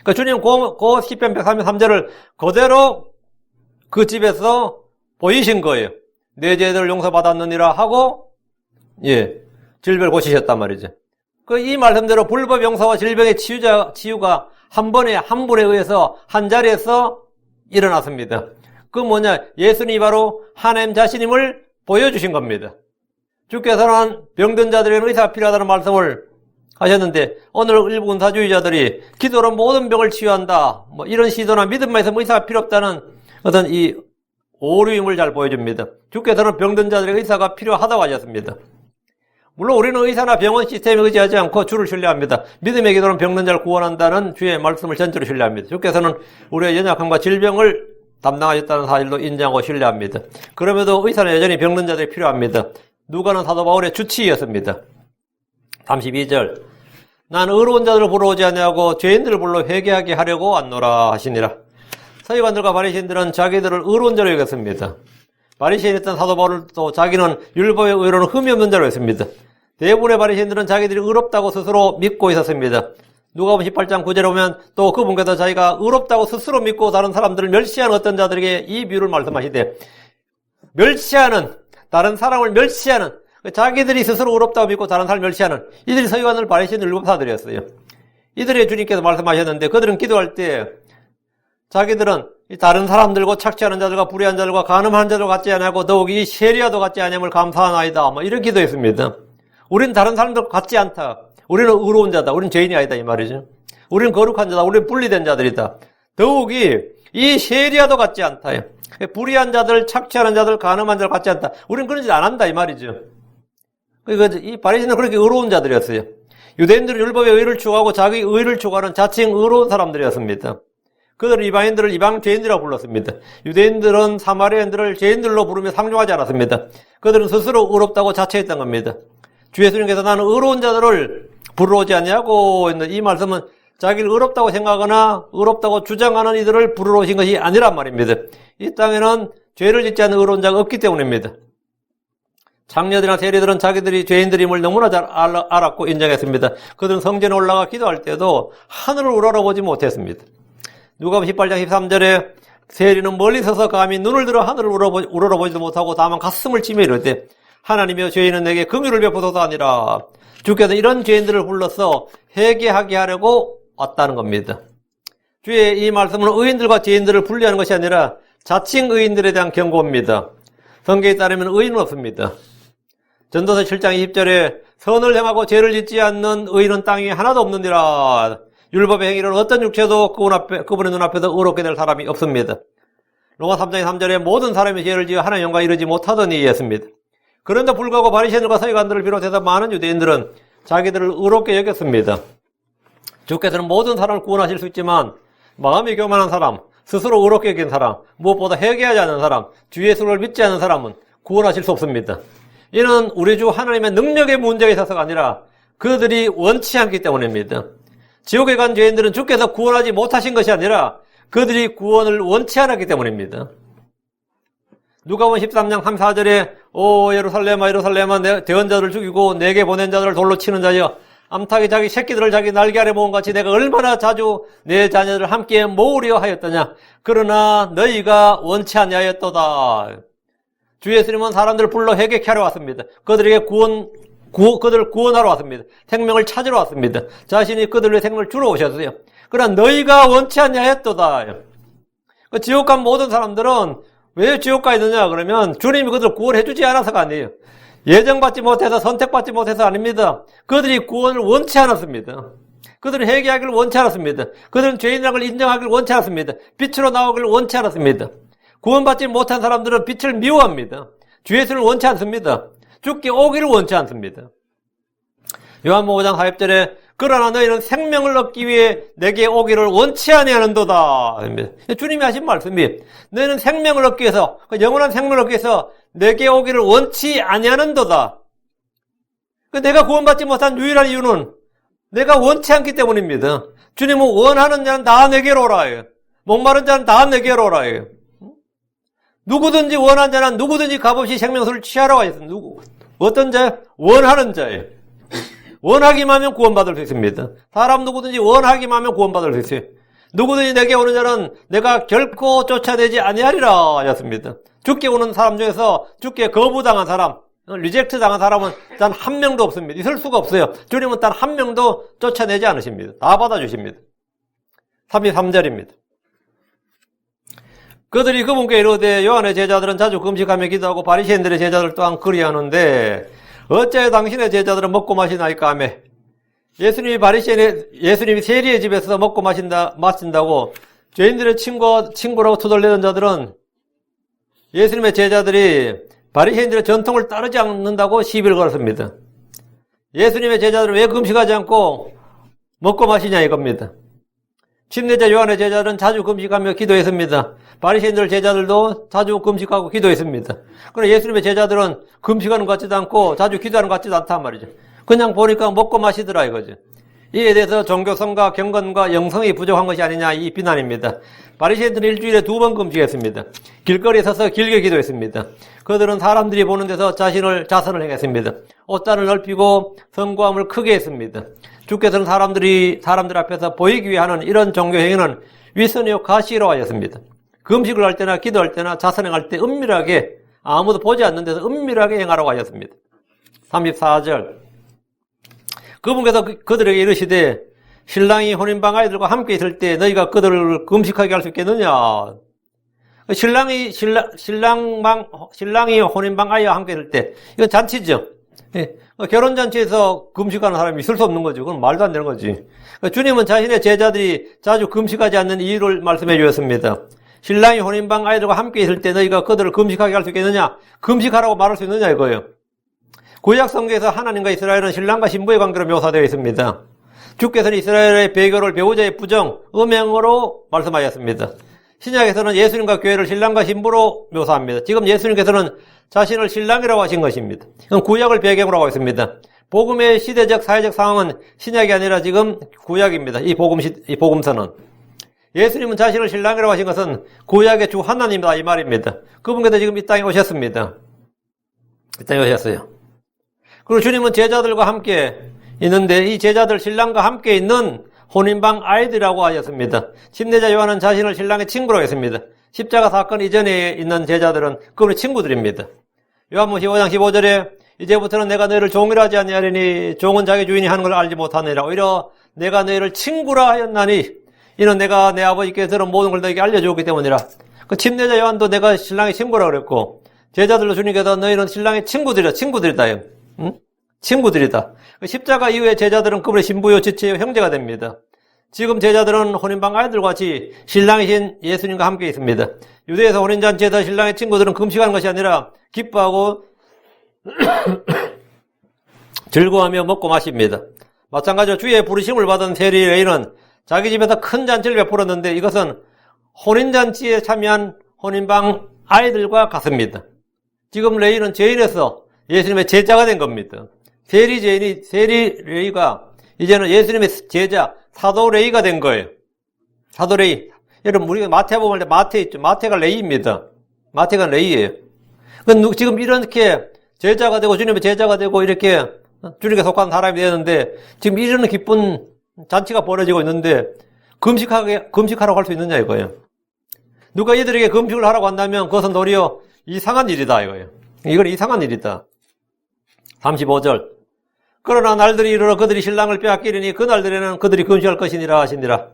그러니까 주님 그 시편 103편 3절을 그대로 그 집에서 보이신 거예요. 내 죄들을 용서받았느니라 하고 질병을 고치셨단 말이죠. 이 말씀대로 불법 용서와 질병의 치유가 한 번에 한 분에 의해서 한 자리에서 일어났습니다. 그 뭐냐? 예수님이 바로 하나님 자신임을 보여주신 겁니다. 주께서는 병든 자들에게는 의사가 필요하다는 말씀을 하셨는데 오늘 일부 군사주의자들이 기도로 모든 병을 치유한다. 뭐 이런 시도나 믿음만 있으면 의사가 필요 없다는 어떤 이 오류임을 잘 보여줍니다. 주께서는 병든 자들에게 의사가 필요하다고 하셨습니다. 물론 우리는 의사나 병원 시스템에 의지하지 않고 주를 신뢰합니다. 믿음의 기도는 병든 자를 구원한다는 주의 말씀을 전적으로 신뢰합니다. 주께서는 우리의 연약함과 질병을 담당하셨다는 사실도 인정하고 신뢰합니다. 그럼에도 의사는 여전히 병든 자들이 필요합니다. 누가는 사도 바울의 주치의였습니다. 32절 나는 의로운 자들을 보러 오지 아니하고 죄인들을 불러 회개하게 하려고 왔노라 하시니라. 서기관들과 바리새인들은 자기들을 의로운 자로 여겼습니다. 바리새인이었던 사도 바울도 자기는 율법의 의로는 흠이 없는 자로 했습니다. 대부분의 바리새인들은 자기들이 의롭다고 스스로 믿고 있었습니다. 누가복음 18장 9절에 보면 또 그분께서 자기가 의롭다고 스스로 믿고 다른 사람들을 멸시하는 어떤 자들에게 이 비유를 말씀하시되 멸시하는 다른 사람을 멸시하는 자기들이 스스로 의롭다고 믿고 다른 사람을 멸시하는 이들이 서기관들 바리새인 율법사들이었어요. 이들의 주님께서 말씀하셨는데 그들은 기도할 때 자기들은 다른 사람들과 착취하는 자들과 불의한 자들과 간음하는 자들과 같지 아니하고 더욱이 이 세리와도 같지 아니함을 감사하나이다. 뭐 이런 기도했습니다. 우리는 다른 사람들과 같지 않다. 우리는 의로운 자다. 우리는 죄인이 아니다 이 말이죠. 우리는 거룩한 자다. 우리는 분리된 자들이다. 더욱이 이 세리와도 같지 않다. 불의한 자들, 착취하는 자들, 간음한 자들 같지 않다. 우리는 그런 짓 안 한다 이 말이죠. 그러니까 이 바리새인은 그렇게 의로운 자들이었어요. 유대인들은 율법의 의를 추구하고 자기 의를 추구하는 자칭 의로운 사람들이었습니다. 그들은 이방인들을 이방 죄인들이라고 불렀습니다. 유대인들은 사마리아인들을 죄인들로 부르며 상종하지 않았습니다. 그들은 스스로 의롭다고 자처했던 겁니다. 주 예수님께서 나는 의로운 자들을 부르러 오지 아니하고 있는 이 말씀은 자기를 의롭다고 생각하거나 의롭다고 주장하는 이들을 부르러 오신 것이 아니란 말입니다. 이 땅에는 죄를 짓지 않는 의로운 자가 없기 때문입니다. 장녀들이나 세리들은 자기들이 죄인들임을 너무나 잘 알았고 인정했습니다. 그들은 성전에 올라가 기도할 때도 하늘을 우러러보지 못했습니다. 누가복음 18장 13절에 세리는 멀리 서서 감히 눈을 들어 하늘을 우러러보지도 못하고 다만 가슴을 치며 이르되 하나님이여 죄인은 내게 긍휼을 베푸소서 하니라. 주께서 이런 죄인들을 불러서 회개하게 하려고 왔다는 겁니다. 주의 이 말씀은 의인들과 죄인들을 분리하는 것이 아니라 자칭 의인들에 대한 경고입니다. 성경에 따르면 의인은 없습니다. 전도서 7장 20절에 선을 행하고 죄를 짓지 않는 의인은 땅에 하나도 없느니라. 율법의 행위는 어떤 육체도 그분의 눈앞에서 의롭게 될 사람이 없습니다. 로마 3장 3절에 모든 사람이 죄를 지어 하나님의 영광에 이르지 못하더니 했습니다. 그런데 불구하고 바리새인들과 서기관들을 비롯해서 많은 유대인들은 자기들을 의롭게 여겼습니다. 주께서는 모든 사람을 구원하실 수 있지만 마음이 교만한 사람, 스스로 의롭게 여긴 사람, 무엇보다 회개하지 않는 사람, 주 예수를 믿지 않는 사람은 구원하실 수 없습니다. 이는 우리 주 하나님의 능력의 문제가 있어서가 아니라 그들이 원치 않기 때문입니다. 지옥에 간 죄인들은 주께서 구원하지 못하신 것이 아니라 그들이 구원을 원치 않았기 때문입니다. 누가복음 13장 34절에 오 예루살렘아 예루살렘아 내 대언자들을 죽이고 내게 보낸 자들을 돌로 치는 자여 암탉이 자기 새끼들을 자기 날개 아래 모은 같이 내가 얼마나 자주 내 자녀들을 함께 모으려 하였더냐. 그러나 너희가 원치 아니하였도다. 주 예수님은 사람들을 불러 회개케 하러 왔습니다. 그들에게 그들을 구원하러 왔습니다. 생명을 찾으러 왔습니다. 자신이 그들의 생명을 주러 오셨어요. 그러나 너희가 원치 아니하였도다. 지옥 간 모든 사람들은 왜 지옥 가 있느냐 그러면 주님이 그들을 구원해 주지 않아서가 아니에요. 예정받지 못해서 선택받지 못해서 아닙니다. 그들이 구원을 원치 않았습니다. 그들은 회개하기를 원치 않았습니다. 그들은 죄인이라는 걸 인정하기를 원치 않았습니다. 빛으로 나오기를 원치 않았습니다. 구원받지 못한 사람들은 빛을 미워합니다. 주 예수를 원치 않습니다. 주께 오기를 원치 않습니다. 요한복음 5장 40절에 그러나 너희는 생명을 얻기 위해 내게 오기를 원치 아니하는도다. 주님이 하신 말씀이 너희는 생명을 얻기 위해서 영원한 생명을 얻기 위해서 내게 오기를 원치 아니하는도다. 내가 구원받지 못한 유일한 이유는 내가 원치 않기 때문입니다. 주님은 원하는 자는 다 내게로 오라 해요. 목마른 자는 다 내게로 오라 해요. 누구든지 원하는 자는 누구든지 값없이 생명수를 취하러 와 있습니다. 어떤 자? 원하는 자예요. 원하기만 하면 구원받을 수 있습니다. 사람 누구든지 원하기만 하면 구원받을 수 있어요. 누구든지 내게 오는 자는 내가 결코 쫓아내지 아니하리라 하였습니다. 주께 오는 사람 중에서 주께 거부당한 사람, 리젝트 당한 사람은 단 한 명도 없습니다. 있을 수가 없어요. 주님은 단 한 명도 쫓아내지 않으십니다. 다 받아주십니다. 33절입니다. 그들이 그분께 이르되 요한의 제자들은 자주 금식하며 기도하고 바리새인들의 제자들 또한 그리하는데 어째 당신의 제자들은 먹고 마시나이까 하며 예수님이 세리의 집에서 먹고 마신다고 죄인들의 친구라고 투덜대던 자들은 예수님의 제자들이 바리새인들의 전통을 따르지 않는다고 시비를 걸었습니다. 예수님의 제자들은 왜 금식하지 않고 먹고 마시냐 이겁니다. 침례자 요한의 제자들은 자주 금식하며 기도했습니다. 바리새인들 제자들도 자주 금식하고 기도했습니다. 그러나 예수님의 제자들은 금식하는 것 같지도 않고 자주 기도하는 것 같지도 않단 말이죠. 그냥 보니까 먹고 마시더라 이거죠. 이에 대해서 종교성과 경건과 영성이 부족한 것이 아니냐 이 비난입니다. 바리새인들은 일주일에 2번 금식했습니다. 길거리에 서서 길게 기도했습니다. 그들은 사람들이 보는 데서 자선을 행했습니다. 옷단을 넓히고 성구함을 크게 했습니다. 주께서는 사람들 앞에서 보이기 위해 하는 이런 종교 행위는 위선이요 가시로 하였습니다. 금식을 할 때나 기도할 때나 자선행할 때 은밀하게 아무도 보지 않는 데서 은밀하게 행하라고 하였습니다. 34절 그분께서 그들에게 이르시되 신랑이 혼인방 아이들과 함께 있을 때 너희가 그들을 금식하게 할 수 있겠느냐. 신랑이 혼인방 아이와 함께 있을 때 이건 잔치죠. 결혼잔치에서 금식하는 사람이 있을 수 없는 거죠. 그건 말도 안 되는 거지. 주님은 자신의 제자들이 자주 금식하지 않는 이유를 말씀해 주셨습니다. 신랑이 혼인방 아이들과 함께 있을 때 너희가 그들을 금식하게 할 수 있겠느냐? 금식하라고 말할 수 있느냐 이거예요. 구약 성경에서 하나님과 이스라엘은 신랑과 신부의 관계로 묘사되어 있습니다. 주께서는 이스라엘의 배교를 배우자의 부정, 음행으로 말씀하셨습니다. 신약에서는 예수님과 교회를 신랑과 신부로 묘사합니다. 지금 예수님께서는 자신을 신랑이라고 하신 것입니다. 이건 구약을 배경으로 하고 있습니다. 복음의 시대적, 사회적 상황은 신약이 아니라 지금 구약입니다. 이 복음서는. 예수님은 자신을 신랑이라고 하신 것은 구약의 주 하나님이다 이 말입니다. 그분께서 지금 이 땅에 오셨습니다. 이 땅에 오셨어요. 그리고 주님은 제자들과 함께 있는데 이 제자들 신랑과 함께 있는 혼인방 아이들이라고 하셨습니다. 침례자 요한은 자신을 신랑의 친구로 했습니다. 십자가 사건 이전에 있는 제자들은 그분의 친구들입니다. 요한복음 15장 15절에 이제부터는 내가 너희를 종이라 하지 아니하리니 종은 자기 주인이 하는 걸 알지 못하느니라. 오히려 내가 너희를 친구라 하였나니 이는 내가 내 아버지께 들은 모든 걸 너희에게 알려주었기 때문이라. 그 침례자 요한도 내가 신랑의 친구라 그랬고 제자들로 주님께서 너희는 신랑의 친구들이다. 응? 친구들이다. 십자가 이후에 제자들은 그분의 신부요 지체요 형제가 됩니다. 지금 제자들은 혼인방 아이들과 같이 신랑이신 예수님과 함께 있습니다. 유대에서 혼인잔치에서 신랑의 친구들은 금식하는 것이 아니라 기뻐하고 즐거워하며 먹고 마십니다. 마찬가지로 주의 부르심을 받은 세리 레이는 자기 집에서 큰 잔치를 베풀었는데 이것은 혼인잔치에 참여한 혼인방 아이들과 같습니다. 지금 레이는 죄인에서 예수님의 제자가 된 겁니다. 세리 레이가 이제는 예수님의 제자 사도 레이가 된 거예요. 사도 레이. 여러분 우리가 마태복음 할 때 마태 있죠. 마태가 레이입니다. 마태가 레이예요. 지금 이렇게 제자가 되고 주님의 제자가 되고 이렇게 주님께 속한 사람이 되는데 지금 이런 기쁜 잔치가 벌어지고 있는데 금식하라고 할 수 있느냐 이거예요. 누가 이들에게 금식을 하라고 한다면 그것은 도리어 이상한 일이다 이거예요. 이건 이상한 일이다. 35절. 그러나 날들이 이르러 그들이 신랑을 빼앗기리니 그 날들에는 그들이 금식할 것이니라 하시니라.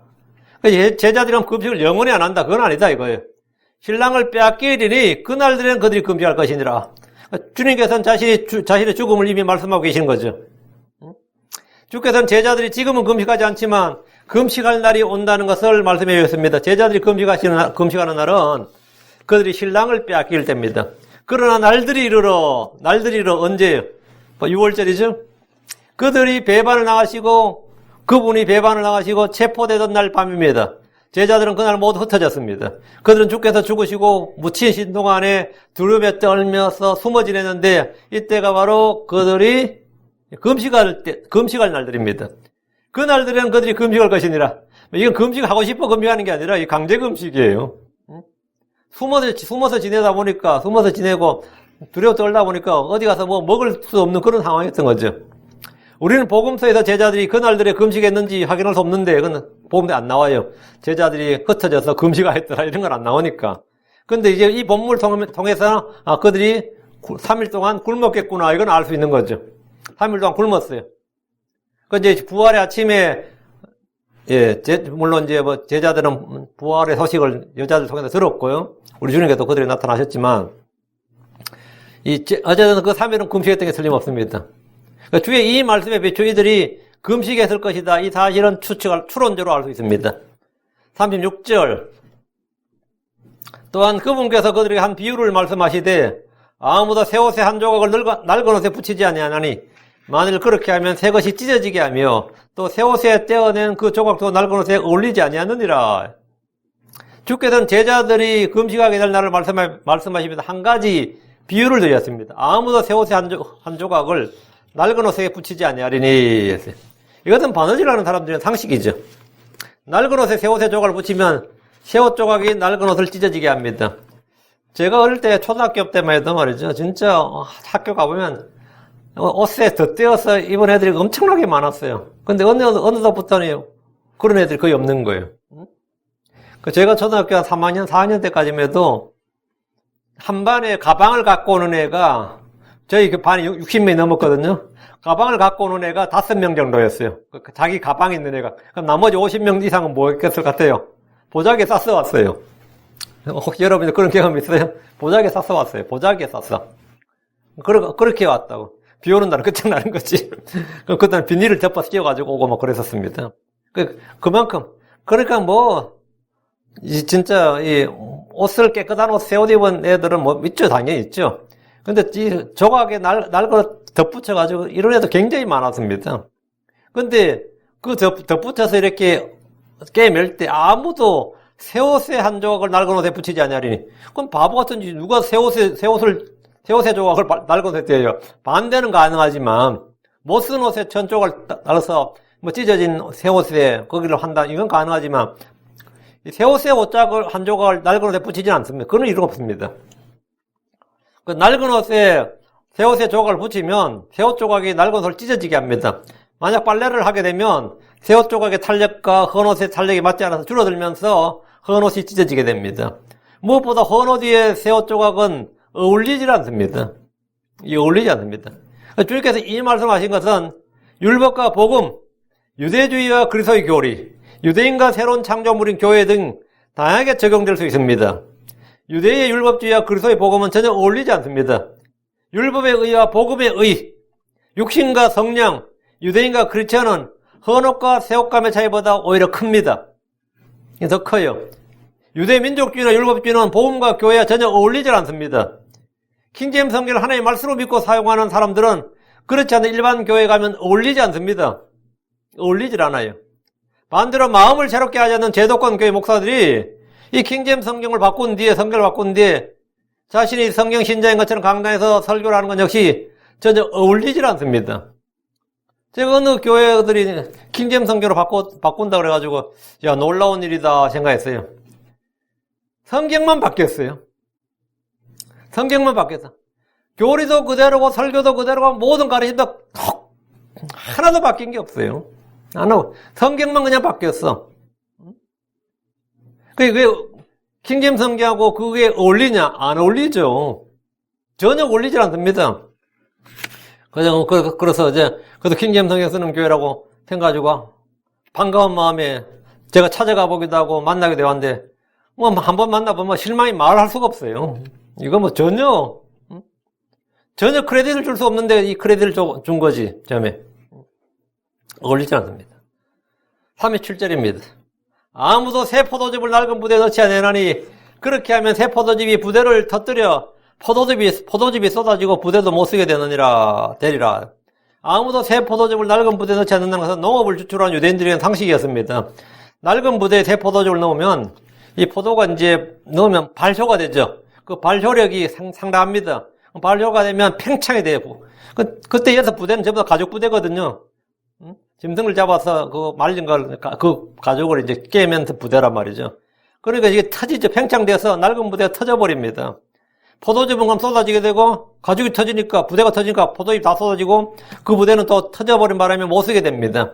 제자들은 금식을 영원히 안 한다. 그건 아니다 이거예요. 신랑을 빼앗기리니 그 날들에는 그들이 금식할 것이니라. 주님께서는 자신의 죽음을 이미 말씀하고 계신 거죠. 주께서는 제자들이 지금은 금식하지 않지만 금식할 날이 온다는 것을 말씀해 주셨습니다. 제자들이 금식하는 날은 그들이 신랑을 빼앗길 때입니다. 그러나 날들이 이르러 언제예요? 6월절이죠? 그분이 배반을 나가시고 체포되던 날 밤입니다. 제자들은 그날 모두 흩어졌습니다. 그들은 주께서 죽으시고 묻힌 신동 안에 두려움에 떨면서 숨어 지냈는데 이때가 바로 그들이 금식할 날들입니다. 그 날들에는 그들이 금식할 것이니라. 이건 금식하고 싶어 금식하는 게 아니라 이 강제 금식이에요. 숨어서 지내고 두려워 떨다 보니까 어디 가서 뭐 먹을 수 없는 그런 상황이었던 거죠. 우리는 복음서에서 제자들이 그날들에 금식했는지 확인할 수 없는데 그건 복음서에 안 나와요. 제자들이 흩어져서 금식했더라 이런 건 안 나오니까. 근데 이제 이 본문을 통해서 그들이 3일 동안 굶었겠구나 이건 알 수 있는 거죠. 3일 동안 굶었어요. 그 이제 부활의 아침에 예, 물론 이제 뭐 제자들은 부활의 소식을 여자들 통해서 들었고요. 우리 주님께서 그들이 나타나셨지만, 어쨌든 그 3일은 금식했던 게 틀림없습니다. 그러니까 주의 이 말씀에 비추어 이들이 금식했을 것이다. 이 사실은 추론적으로 알 수 있습니다. 36절. 또한 그분께서 그들에게 한 비유를 말씀하시되, 아무도 새 옷에 한 조각을 낡은 옷에 붙이지 아니하나니, 만일 그렇게 하면 새 것이 찢어지게 하며, 또 새 옷에 떼어낸 그 조각도 낡은 옷에 어울리지 아니하느니라. 주께서는 제자들이 금식하게 될 날을 말씀하시면서 한 가지 비유를 드렸습니다. 아무도 새 옷에 한 조각을 낡은 옷에 붙이지 아니하리니. 이것은 바느질하는 사람들의 상식이죠. 낡은 옷에 새 옷에 조각을 붙이면 새 옷 조각이 낡은 옷을 찢어지게 합니다. 제가 어릴 때 초등학교 때만 해도 말이죠. 진짜 학교 가보면 옷에 덧대어서 입은 애들이 엄청나게 많았어요. 근데 어느덧부터는 그런 애들이 거의 없는 거예요. 제가 초등학교 한 3학년, 4학년 때까지만 해도 한 반에 가방을 갖고 오는 애가 저희 그 반이 60명이 넘었거든요. 가방을 갖고 오는 애가 5명 정도였어요. 자기 가방에 있는 애가. 그럼 나머지 50명 이상은 뭐였겠을 것 같아요? 보자기에 쌌어 왔어요. 혹시 여러분들 그런 경험 있어요? 보자기에 쌌어 왔어요. 보자기에 쌌어. 그렇게 왔다고. 비 오는 날은 끝장나는 거지. 그때는 비닐을 덮어서 끼워가지고 오고 막 그랬었습니다. 그만큼. 그러니까 진짜, 옷을 깨끗한 옷, 새 옷 입은 애들은 있죠. 당연히 있죠. 근데 이 조각에 낡은 덧붙여가지고 이런 애도 굉장히 많았습니다. 근데 그 덧붙여서 이렇게 깨맬 때 아무도 새 옷에 한 조각을 낡은 옷에 붙이지 않냐리니. 그럼 바보 같은지 누가 새 옷에 조각을 낡은 옷에 떼요. 반대는 가능하지만 못 쓴 옷에 천 조각을 달아서 찢어진 새 옷에 거기를 한다. 이건 가능하지만 새 옷에 옷장을 한 조각을 낡은 옷에 붙이지는 않습니다. 그런 이유가 없습니다. 그 낡은 옷에 새 옷에 조각을 붙이면 새 옷 조각이 낡은 옷을 찢어지게 합니다. 만약 빨래를 하게 되면 새 옷 조각의 탄력과 헌 옷의 탄력이 맞지 않아서 줄어들면서 헌 옷이 찢어지게 됩니다. 무엇보다 헌 옷 위에 새 옷 조각은 어울리지 않습니다. 어울리지 않습니다. 주님께서 이 말씀하신 것은 율법과 복음, 유대주의와 그리스도의 교리, 유대인과 새로운 창조물인 교회 등 다양하게 적용될 수 있습니다. 유대의 율법주의와 그리스도의 복음은 전혀 어울리지 않습니다. 율법의 의와 복음의 의, 육신과 성령, 유대인과 크리스천은 헌옷과 새옷감의 차이보다 오히려 큽니다. 더 커요. 유대 민족주의나 율법주의는 복음과 교회와 전혀 어울리지 않습니다. 킹제임스 성경을 하나님의 말씀으로 믿고 사용하는 사람들은 그렇지 않은 일반 교회에 가면 어울리지 않습니다. 어울리질 않아요. 반대로 마음을 새롭게 하지 않는 제도권 교회 목사들이 이 킹제임스 성경을 바꾼 뒤에 자신이 성경 신자인 것처럼 강단에서 설교를 하는 건 역시 전혀 어울리질 않습니다. 제가 어느 교회들이 킹제임스 성경을 바꾼다 그래가지고 야 놀라운 일이다 생각했어요. 성경만 바뀌었어요. 성경만 바뀌었어. 교리도 그대로고 설교도 그대로고 모든 가르침도 하나도 바뀐 게 없어요. 성경만 그냥 바뀌었어. 왜 킹제임스 성경하고 그게 어울리냐? 안 어울리죠. 전혀 어울리지 않습니다. 그래서 그래도 킹제임스 성경 쓰는 교회라고 생각가지고 반가운 마음에 제가 찾아가 보기도 하고 만나기도 했는데 한번 만나보면 실망이 말할 수가 없어요. 이거 전혀 크레딧을 줄 수 없는데 이 크레딧을 준 거지, 처음에. 어울리지 않습니다. 37절입니다. 아무도 새 포도즙을 낡은 부대에 넣지 아니하나니 그렇게 하면 새 포도즙이 부대를 터뜨려 포도즙이 쏟아지고 부대도 못 쓰게 되리라. 아무도 새 포도즙을 낡은 부대에 넣지 않는다는 것은 농업을 주출한 유대인들의 상식이었습니다. 낡은 부대에 새 포도즙을 넣으면 이 포도가 이제 넣으면 발효가 되죠. 그 발효력이 상당합니다. 발효가 되면 팽창이 돼요. 그때 여섯 부대는 전부 다 가죽 부대거든요. 짐승을 잡아서 그 말린 그 가죽을 이제 깨면 부대란 말이죠. 그러니까 이게 터지죠. 팽창돼서 낡은 부대가 터져버립니다. 포도즙은 그럼 쏟아지게 되고 가죽이 터지니까 부대가 터지니까 포도즙이 다 쏟아지고 그 부대는 또 터져버린 바람에 못 쓰게 됩니다.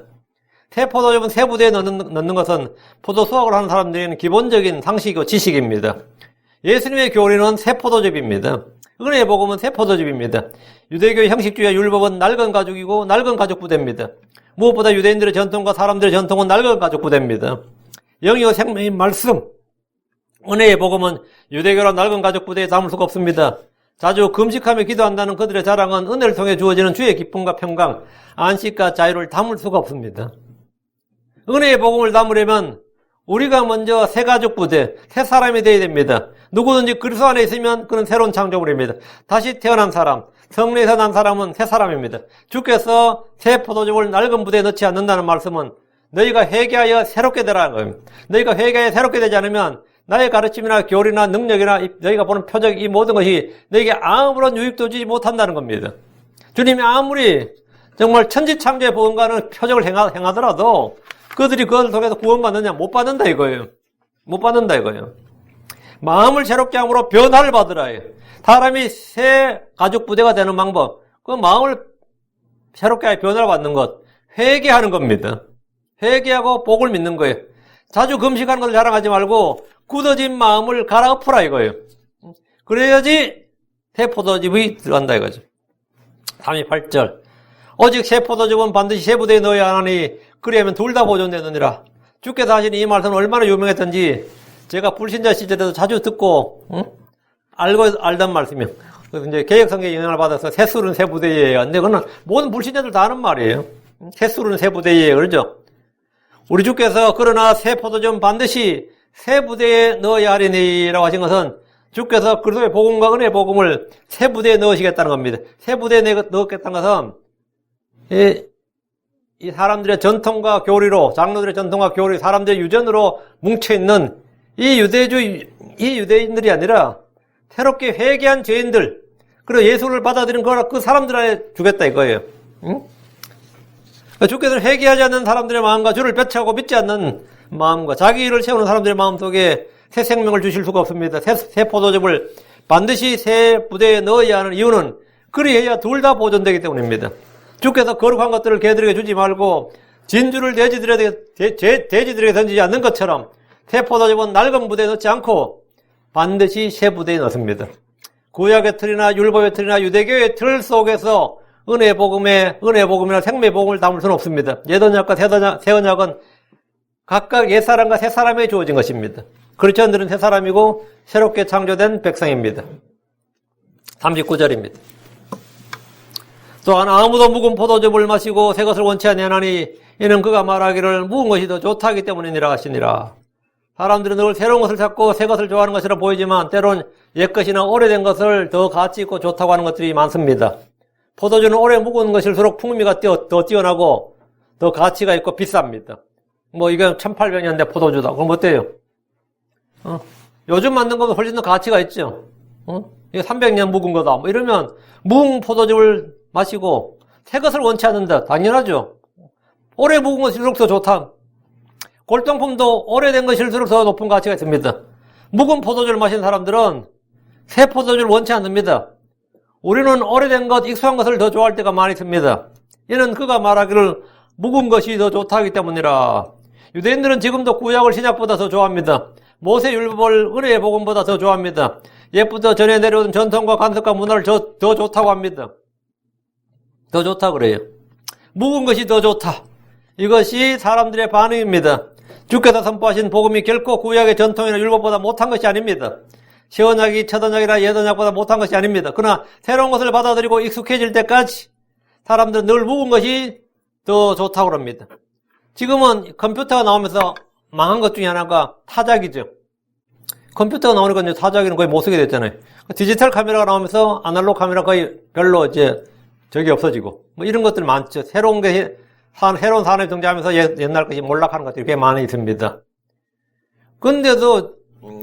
새 포도즙은 새 부대에 넣는 것은 포도 수확을 하는 사람들에게는 기본적인 상식이고 지식입니다. 예수님의 교리는 새 포도즙입니다. 은혜의 복음은 새 포도즙입니다. 유대교의 형식주의와 율법은 낡은 가죽이고 낡은 가죽 부대입니다. 무엇보다 유대인들의 전통과 사람들의 전통은 낡은 가족 부대입니다. 영이요 생명인 말씀, 은혜의 복음은 유대교라 낡은 가족 부대에 담을 수가 없습니다. 자주 금식하며 기도한다는 그들의 자랑은 은혜를 통해 주어지는 주의 기쁨과 평강, 안식과 자유를 담을 수가 없습니다. 은혜의 복음을 담으려면 우리가 먼저 새 가족 부대, 새 사람이 되어야 됩니다. 누구든지 그리스도 안에 있으면 그는 새로운 창조물입니다. 다시 태어난 사람, 성령에서 난 사람은 새 사람입니다. 주께서 새 포도주를 낡은 부대에 넣지 않는다는 말씀은 너희가 회개하여 새롭게 되라는 겁니다. 너희가 회개하여 새롭게 되지 않으면 나의 가르침이나 교리나 능력이나 너희가 보는 표적 이 모든 것이 너희에게 아무런 유익도 주지 못한다는 겁니다. 주님이 아무리 정말 천지창조의 복음과는 표적을 행하더라도 그들이 그것을 통해서 구원받느냐? 못 받는다 이거예요. 못 받는다 이거예요. 마음을 새롭게 함으로 변화를 받으라 해요. 사람이 새 가족 부대가 되는 방법, 그 마음을 새롭게 하여 변화를 받는 것, 회개하는 겁니다. 회개하고 복을 믿는 거예요. 자주 금식하는 것을 자랑하지 말고 굳어진 마음을 갈아엎으라 이거예요. 그래야지 새 포도즙이 들어간다 이거죠. 38절 오직 새 포도즙은 반드시 새 부대에 넣어야 하니 그리하면 둘 다 보존되느니라. 주께서 하신 이 말씀은 얼마나 유명했던지 제가 불신자 시절에도 자주 듣고 알던 말씀이에요. 그래서 이제 개혁성경의 영향을 받아서 새 술은 새 부대예요. 근데 그거는 모든 불신자들 다 아는 말이에요. 새 술은 새 부대예요. 그러죠? 우리 주께서 그러나 새 포도즙은 반드시 새 부대에 넣어야 하리니라고 하신 것은 주께서 그리스도의 복음과 은혜의 복음을 새 부대에 넣으시겠다는 겁니다. 새 부대에 넣겠다는 것은 이 사람들의 전통과 교리로, 장로들의 전통과 교리, 사람들의 유전으로 뭉쳐있는 이 유대인들이 아니라 새롭게 회개한 죄인들, 그리고 예수를 받아들인 그 사람들한테 주겠다 이거예요. 응? 주께서는 회개하지 않는 사람들의 마음과 주를 배척하고 믿지 않는 마음과 자기 일을 세우는 사람들의 마음 속에 새 생명을 주실 수가 없습니다. 새 포도즙을 반드시 새 부대에 넣어야 하는 이유는 그리해야 둘 다 보존되기 때문입니다. 주께서 거룩한 것들을 개들에게 주지 말고 진주를 돼지들에게 던지지 않는 것처럼 새 포도즙은 낡은 부대에 넣지 않고 반드시 새 부대에 넣습니다. 구약의 틀이나 율법의 틀이나 유대교의 틀 속에서 은혜의 복음이나 생명의 복음을 담을 수는 없습니다. 옛 언약과 새 언약은 각각 옛 사람과 새 사람에 주어진 것입니다. 그리스도인들은 새 사람이고 새롭게 창조된 백성입니다. 39절입니다. 또한 아무도 묵은 포도즙을 마시고 새 것을 원치 아니하나니 이는 그가 말하기를 묵은 것이 더 좋다하기 때문이니라 하시니라. 사람들은 늘 새로운 것을 찾고 새 것을 좋아하는 것처럼 보이지만 때론 옛것이나 오래된 것을 더 가치 있고 좋다고 하는 것들이 많습니다. 포도주는 오래 묵은 것일수록 풍미가 더 뛰어나고 더 가치가 있고 비쌉니다. 이게 1800년대 포도주다. 그럼 어때요? 요즘 만든 것보다 훨씬 더 가치가 있죠. 이게 300년 묵은 거다. 이러면 묵은 포도주를 마시고 새 것을 원치 않는다. 당연하죠. 오래 묵은 것일수록 더 좋다. 골동품도 오래된 것일수록 더 높은 가치가 있습니다. 묵은 포도주를 마시는 사람들은 새 포도주를 원치 않습니다. 우리는 오래된 것, 익숙한 것을 더 좋아할 때가 많이 있습니다. 이는 그가 말하기를 묵은 것이 더 좋다하기 때문이라. 유대인들은 지금도 구약을 신약보다 더 좋아합니다. 모세 율법을 은혜의 복음보다 더 좋아합니다. 옛부터 전해 내려온 전통과 관습과 문화를 더 좋다고 합니다. 더 좋다 그래요. 묵은 것이 더 좋다. 이것이 사람들의 반응입니다. 주께서 선포하신 복음이 결코 구약의 전통이나 율법보다 못한 것이 아닙니다. 시언약이 첫언약이나 옛언약보다 못한 것이 아닙니다. 그러나 새로운 것을 받아들이고 익숙해질 때까지 사람들은 늘 묵은 것이 더 좋다고 합니다. 지금은 컴퓨터가 나오면서 망한 것 중에 하나가 타작이죠. 컴퓨터가 나오니까 이제 타작이는 거의 못 쓰게 됐잖아요. 디지털 카메라가 나오면서 아날로그 카메라 거의 별로 저게 없어지고 이런 것들 많죠. 새로운 산업이 등장하면서 옛날 것이 몰락하는 것들이 꽤 많이 있습니다. 근데도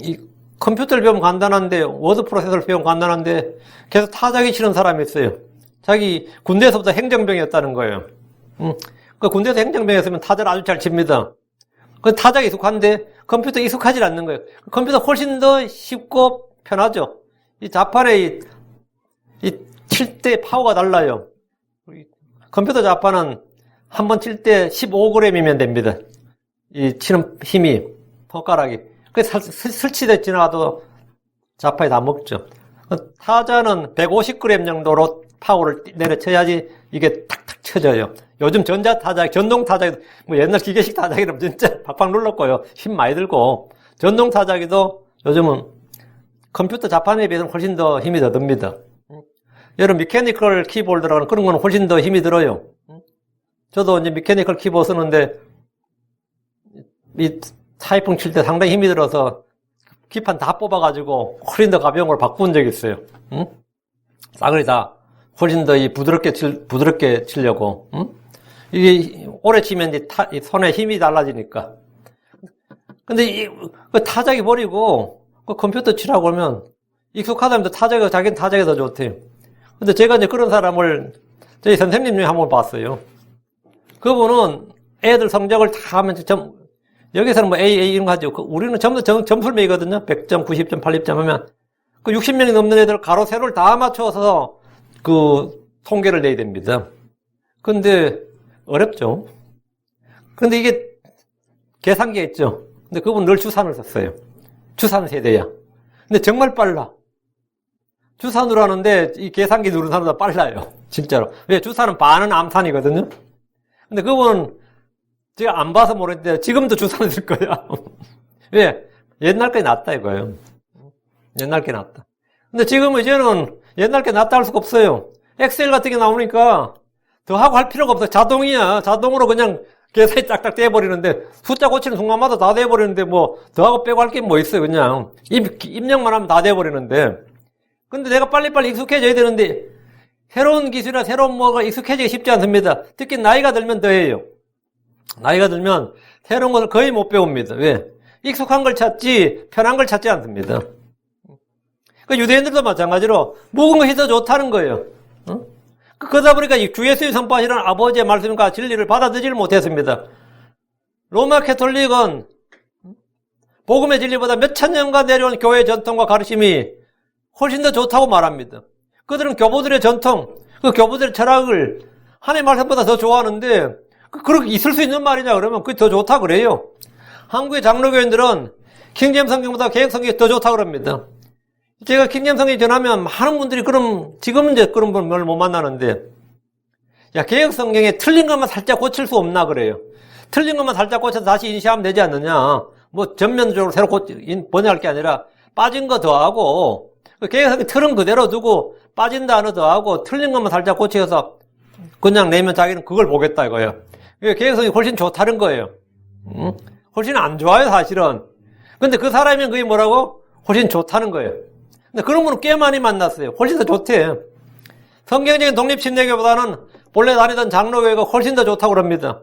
이 컴퓨터를 배우면 간단한데, 워드 프로세서를 배우면 간단한데 계속 타작이 싫은 사람이 있어요. 자기 군대에서부터 행정병이었다는 거예요. 그 군대에서 행정병이었으면 타자를 아주 잘 칩니다. 그 타작이 익숙한데 컴퓨터 익숙하지 않는 거예요. 컴퓨터 훨씬 더 쉽고 편하죠. 이 자판의 칠 때 파워가 달라요. 컴퓨터 자판은 한 번 칠 때 15g이면 됩니다. 이 치는 힘이, 손가락이. 그래서 설치돼 지나가도 자판이 다 먹죠. 타자는 150g 정도로 파워를 내려쳐야지 이게 탁탁 쳐져요. 요즘 전자 타자기, 전동 타자기, 뭐 옛날 기계식 타자기는 진짜 팍팍 눌렀고요. 힘 많이 들고. 전동 타자기도 요즘은 컴퓨터 자판에 비해서는 훨씬 더 힘이 더 듭니다. 여러분, 미케니컬 키보드라는 그런 건 훨씬 더 힘이 들어요. 저도 이제 미케니컬 키보드 쓰는데, 이 타이핑 칠 때 상당히 힘이 들어서 기판 다 뽑아가지고 훨씬 더 가벼운 걸 바꾼 적이 있어요. 싸그리 다 훨씬 더 부드럽게 치려고. 이게 오래 치면 이 손에 힘이 달라지니까. 근데 그 타자기 버리고 그 컴퓨터 치라고 하면 익숙하다면 자기는 타자기 더 좋대요. 근데 제가 이제 그런 사람을 저희 선생님 중에 한 번 봤어요. 그분은 애들 성적을 다 하면 여기서는 뭐 A 이런 거 하죠. 우리는 전부 다 점수를 매기거든요. 100점, 90점, 80점 하면. 그 60명이 넘는 애들 가로, 세로를 다 맞춰서 그 통계를 내야 됩니다. 근데 어렵죠. 근데 이게 계산기가 있죠. 근데 그분 늘 주산을 썼어요. 주산 세대야. 근데 정말 빨라. 주산으로 하는데 이 계산기 누르는 사람보다 빨라요. 진짜로. 왜? 주산은 반은 암산이거든요. 근데 그분은 제가 안 봐서 모르겠는데 지금도 주산을 쓸 거야. 왜? 옛날 게 낫다 이거예요. 옛날 게 낫다. 근데 지금은 이제는 옛날 게 낫다 할 수가 없어요. 엑셀 같은 게 나오니까 더 하고 할 필요가 없어요. 자동이야. 자동으로 그냥 계산이 딱딱 떼버리는데 숫자 고치는 순간마다 다 돼버리는데 뭐 더 하고 빼고 할 게 뭐 있어요. 그냥 입력만 하면 다 돼버리는데. 근데 내가 빨리빨리 익숙해져야 되는데 새로운 기술이나 새로운 뭐가 익숙해지기 쉽지 않습니다. 특히 나이가 들면 더해요. 나이가 들면 새로운 것을 거의 못 배웁니다. 왜? 익숙한 걸 찾지 편한 걸 찾지 않습니다. 그 유대인들도 마찬가지로 묵은 것이 더 좋다는 거예요. 그러다 보니까 주 예수의 선포하시는 아버지의 말씀과 진리를 받아들이지 못했습니다. 로마 캐톨릭은 복음의 진리보다 몇천 년간 내려온 교회의 전통과 가르침이 훨씬 더 좋다고 말합니다. 그들은 교부들의 전통, 그 교부들의 철학을 하나님의 말씀보다 더 좋아하는데 그렇게 있을 수 있는 말이냐 그러면 그게 더 좋다 그래요. 한국의 장로교인들은 킹제임스 성경보다 개혁 성경이 더 좋다 그럽니다. 제가 킹제임스 성경이 전하면 많은 분들이 지금은 이제 그런 분을 못 만나는데 야 개혁 성경에 틀린 것만 살짝 고칠 수 없나 그래요. 틀린 것만 살짝 고쳐서 다시 인쇄하면 되지 않느냐. 뭐 전면적으로 새로 번역할 게 아니라 빠진 거 더하고 개혁 성경 틀은 그대로 두고 빠진 단어 더하고 틀린 것만 살짝 고쳐서 그냥 내면 자기는 그걸 보겠다 이거예요. 개혁성이 훨씬 좋다는 거예요. 훨씬 안 좋아요, 사실은. 근데 그 사람이 그게 뭐라고? 훨씬 좋다는 거예요. 근데 그런 분은 꽤 많이 만났어요. 훨씬 더 좋대. 성경적인 독립신대교보다는 본래 다니던 장로교회가 훨씬 더 좋다고 그럽니다.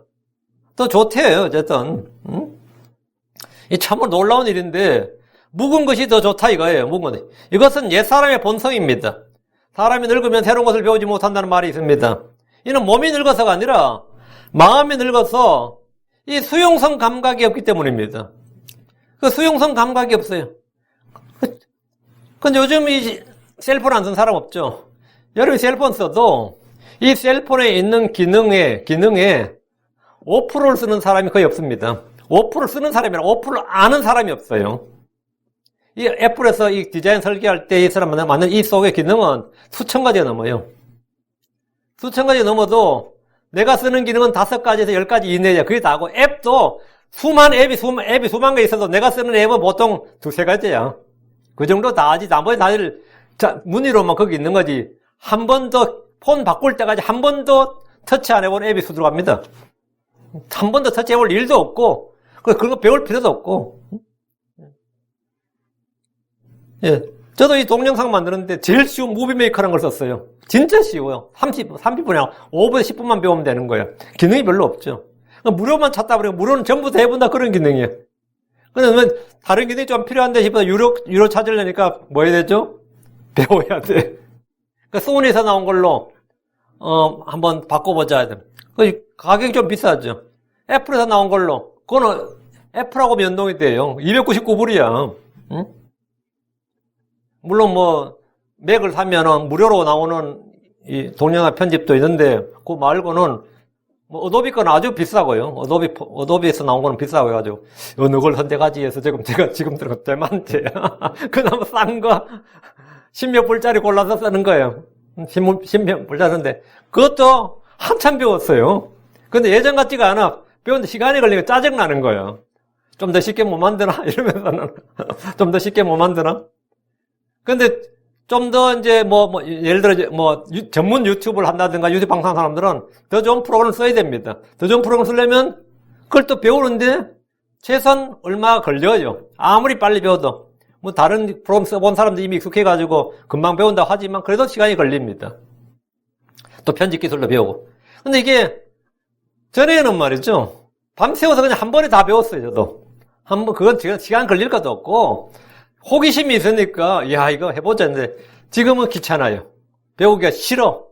더 좋대요, 어쨌든. 이 참으로 놀라운 일인데, 묵은 것이 더 좋다 이거예요, 묵은 것이. 이것은 옛사람의 본성입니다. 사람이 늙으면 새로운 것을 배우지 못한다는 말이 있습니다. 이는 몸이 늙어서가 아니라 마음이 늙어서 이 수용성 감각이 없기 때문입니다. 그 수용성 감각이 없어요. 근데 요즘 이 셀폰 안 쓰는 사람 없죠? 여러분이 셀폰 써도 이 셀폰에 있는 기능에 5%를 쓰는 사람이 거의 없습니다. 5% 쓰는 사람이라 5% 아는 사람이 없어요. 이 애플에서 이 디자인 설계할 때 이 사람 만든 이 속의 기능은 수천 가지가 넘어요. 수천 가지 넘어도 내가 쓰는 기능은 5가지에서 10가지 이내야. 그게 다고 앱도 앱이 수만 개 있어도 내가 쓰는 앱은 보통 2-3가지야. 그 정도 다 하지. 나머지 다들 문의로만 거기 있는 거지. 한 번 더 폰 바꿀 때까지 한 번도 터치 안 해본 앱이 수두룩합니다. 한 번도 터치 해볼 일도 없고 그런 거 배울 필요도 없고. 예. 저도 이 동영상 만드는데 제일 쉬운 무비메이커라는 걸 썼어요. 진짜 쉬워요. 30분에 5분, 10분만 배우면 되는 거예요. 기능이 별로 없죠. 무료만 찾다 보니까 무료는 전부 대부분 다 그런 기능이에요. 그러면 다른 기능이 좀 필요한데 싶어서 유료 찾으려니까 뭐 해야 되죠? 배워야 돼. 그러니까 소니에서 나온 걸로 한번 바꿔보자. 그 가격이 좀 비싸죠. 애플에서 나온 걸로 그거는 애플하고 연동이 돼요. 299불이야. 응? 물론 뭐 맥을 사면은 무료로 나오는 이 동영상 편집도 있는데 그 말고는 뭐 어도비 건 아주 비싸고요. 어도비에서 나온 거는 비싸고 해가지고 어느 걸 선택하지 해서 제가 지금 들은 대만제 그나마 싼 거 10몇 불짜리 골라서 쓰는 거예요. 10몇 불짜리인데 그것도 한참 배웠어요. 근데 예전 같지가 않아. 배우는데 시간이 걸리니까 짜증나는 거예요. 좀 더 쉽게 못 만드나? 이러면서는. 좀 더 쉽게 못 만드나? 근데 좀 더 이제 예를 들어 전문 유튜브를 한다든가 유튜브 방송하는 사람들은 더 좋은 프로그램을 써야 됩니다. 더 좋은 프로그램을 쓰려면 그걸 또 배우는데 최소한 얼마 걸려요. 아무리 빨리 배워도. 뭐 다른 프로그램 써본 사람들이 이미 익숙해가지고 금방 배운다고 하지만 그래도 시간이 걸립니다. 또 편집 기술도 배우고. 근데 이게 전에는 말이죠. 밤새워서 그냥 한 번에 다 배웠어요, 저도. 그건 시간 걸릴 것도 없고, 호기심이 있으니까, 야, 이거 해보자 했는데, 지금은 귀찮아요. 배우기가 싫어.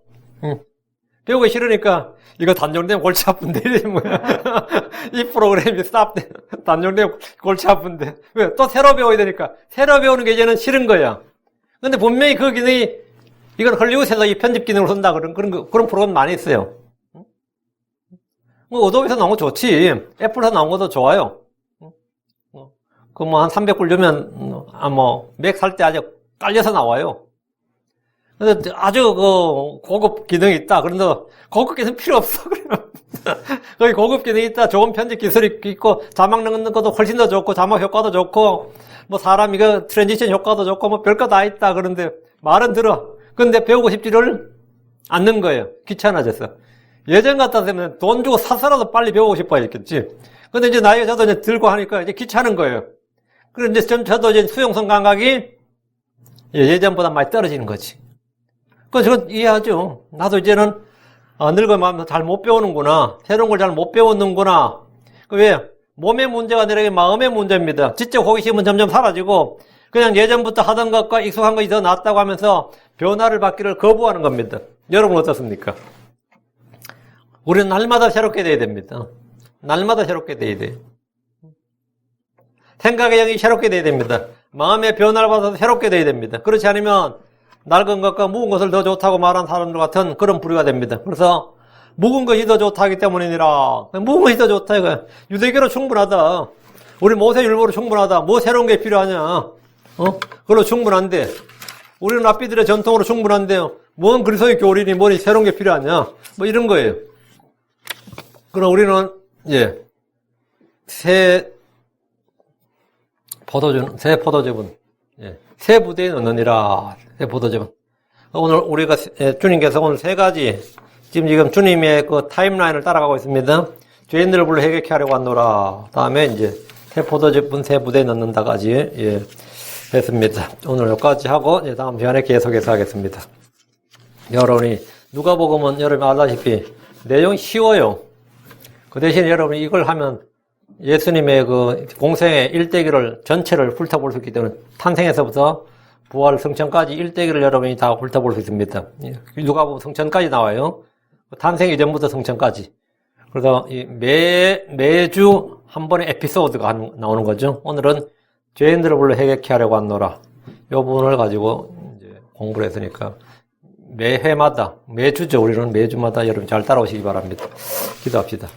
배우기 싫으니까, 이거 단종되면 골치 아픈데, 이래 뭐야. 이 프로그램이 단종되면 골치 아픈데. 왜? 또 새로 배워야 되니까. 새로 배우는 게 이제는 싫은 거야. 근데 분명히 그 기능이, 이건 헐리우드에서 이 편집 기능을 쓴다, 그런 프로그램 많이 있어요. 어도비에서 나온 거 좋지. 애플에서 나온 것도 좋아요. 한 300불 주면, 맥 살 때 아주 깔려서 나와요. 근데 아주 고급 기능이 있다. 그런데 고급 기능 필요 없어. 거기 고급 기능이 있다. 좋은 편집 기술이 있고, 자막 넣는 것도 훨씬 더 좋고, 자막 효과도 좋고, 사람 이거 트랜지션 효과도 좋고, 별거 다 있다. 그런데 말은 들어. 근데 배우고 싶지를 않는 거예요. 귀찮아졌어. 예전 같았으면 돈 주고 사서라도 빨리 배우고 싶어 했겠지. 근데 이제 나이가 저도 이제 들고 하니까 이제 귀찮은 거예요. 그런데 저도 이제 수용성 감각이 예전보다 많이 떨어지는 거지. 그래서 저건 이해하죠. 나도 이제는, 늙어가면 잘 못 배우는구나. 새로운 걸 잘 못 배우는구나. 왜? 몸의 문제가 아니라 마음의 문제입니다. 지적 호기심은 점점 사라지고, 그냥 예전부터 하던 것과 익숙한 것이 더 낫다고 하면서 변화를 받기를 거부하는 겁니다. 여러분 어떻습니까? 우리는 날마다 새롭게 돼야 됩니다. 날마다 새롭게 돼야 돼요. 생각의 영이 새롭게 돼야 됩니다. 마음의 변화를 받아서 새롭게 돼야 됩니다. 그렇지 않으면 낡은 것과 묵은 것을 더 좋다고 말하는 사람들 같은 그런 부류가 됩니다. 그래서 묵은 것이 더 좋다기 때문이니라. 묵은 것이 더 좋다 이거야. 유대교로 충분하다. 우리 모세율법으로 충분하다. 뭐 새로운 게 필요하냐? 그걸로 충분한데. 우리는 랍비들의 전통으로 충분한데요. 뭔 그리스도의 교리니 뭐니 새로운 게 필요하냐? 이런 거예요. 그럼 우리는 새 포도즙은 새 부대에 넣느니라. 새 포도즙은 오늘 우리가 주님께서 오늘 세 가지 지금 주님의 그 타임라인을 따라가고 있습니다. 죄인들을 불러 해결케 하려고 하노라. 다음에 이제 새 포도즙은 새 부대에 넣는다까지 했습니다. 오늘 여기까지 하고 다음 시간에 계속해서 하겠습니다. 여러분이 누가복음은 여러분이 알다시피 내용이 쉬워요. 그 대신에 여러분이 이걸 하면 예수님의 그 공생의 일대기를 전체를 훑어볼 수 있기 때문에 탄생에서부터 부활 성천까지 일대기를 여러분이 다 훑어볼 수 있습니다. 누가복음 성천까지 나와요. 탄생 이전부터 성천까지. 그래서 매주 한 번의 에피소드가 나오는 거죠. 오늘은 죄인들을 불러 해결케 하려고 하노라. 이 부분을 가지고 이제 공부를 했으니까 매주죠. 우리는 매주마다 여러분 잘 따라오시기 바랍니다. 기도합시다.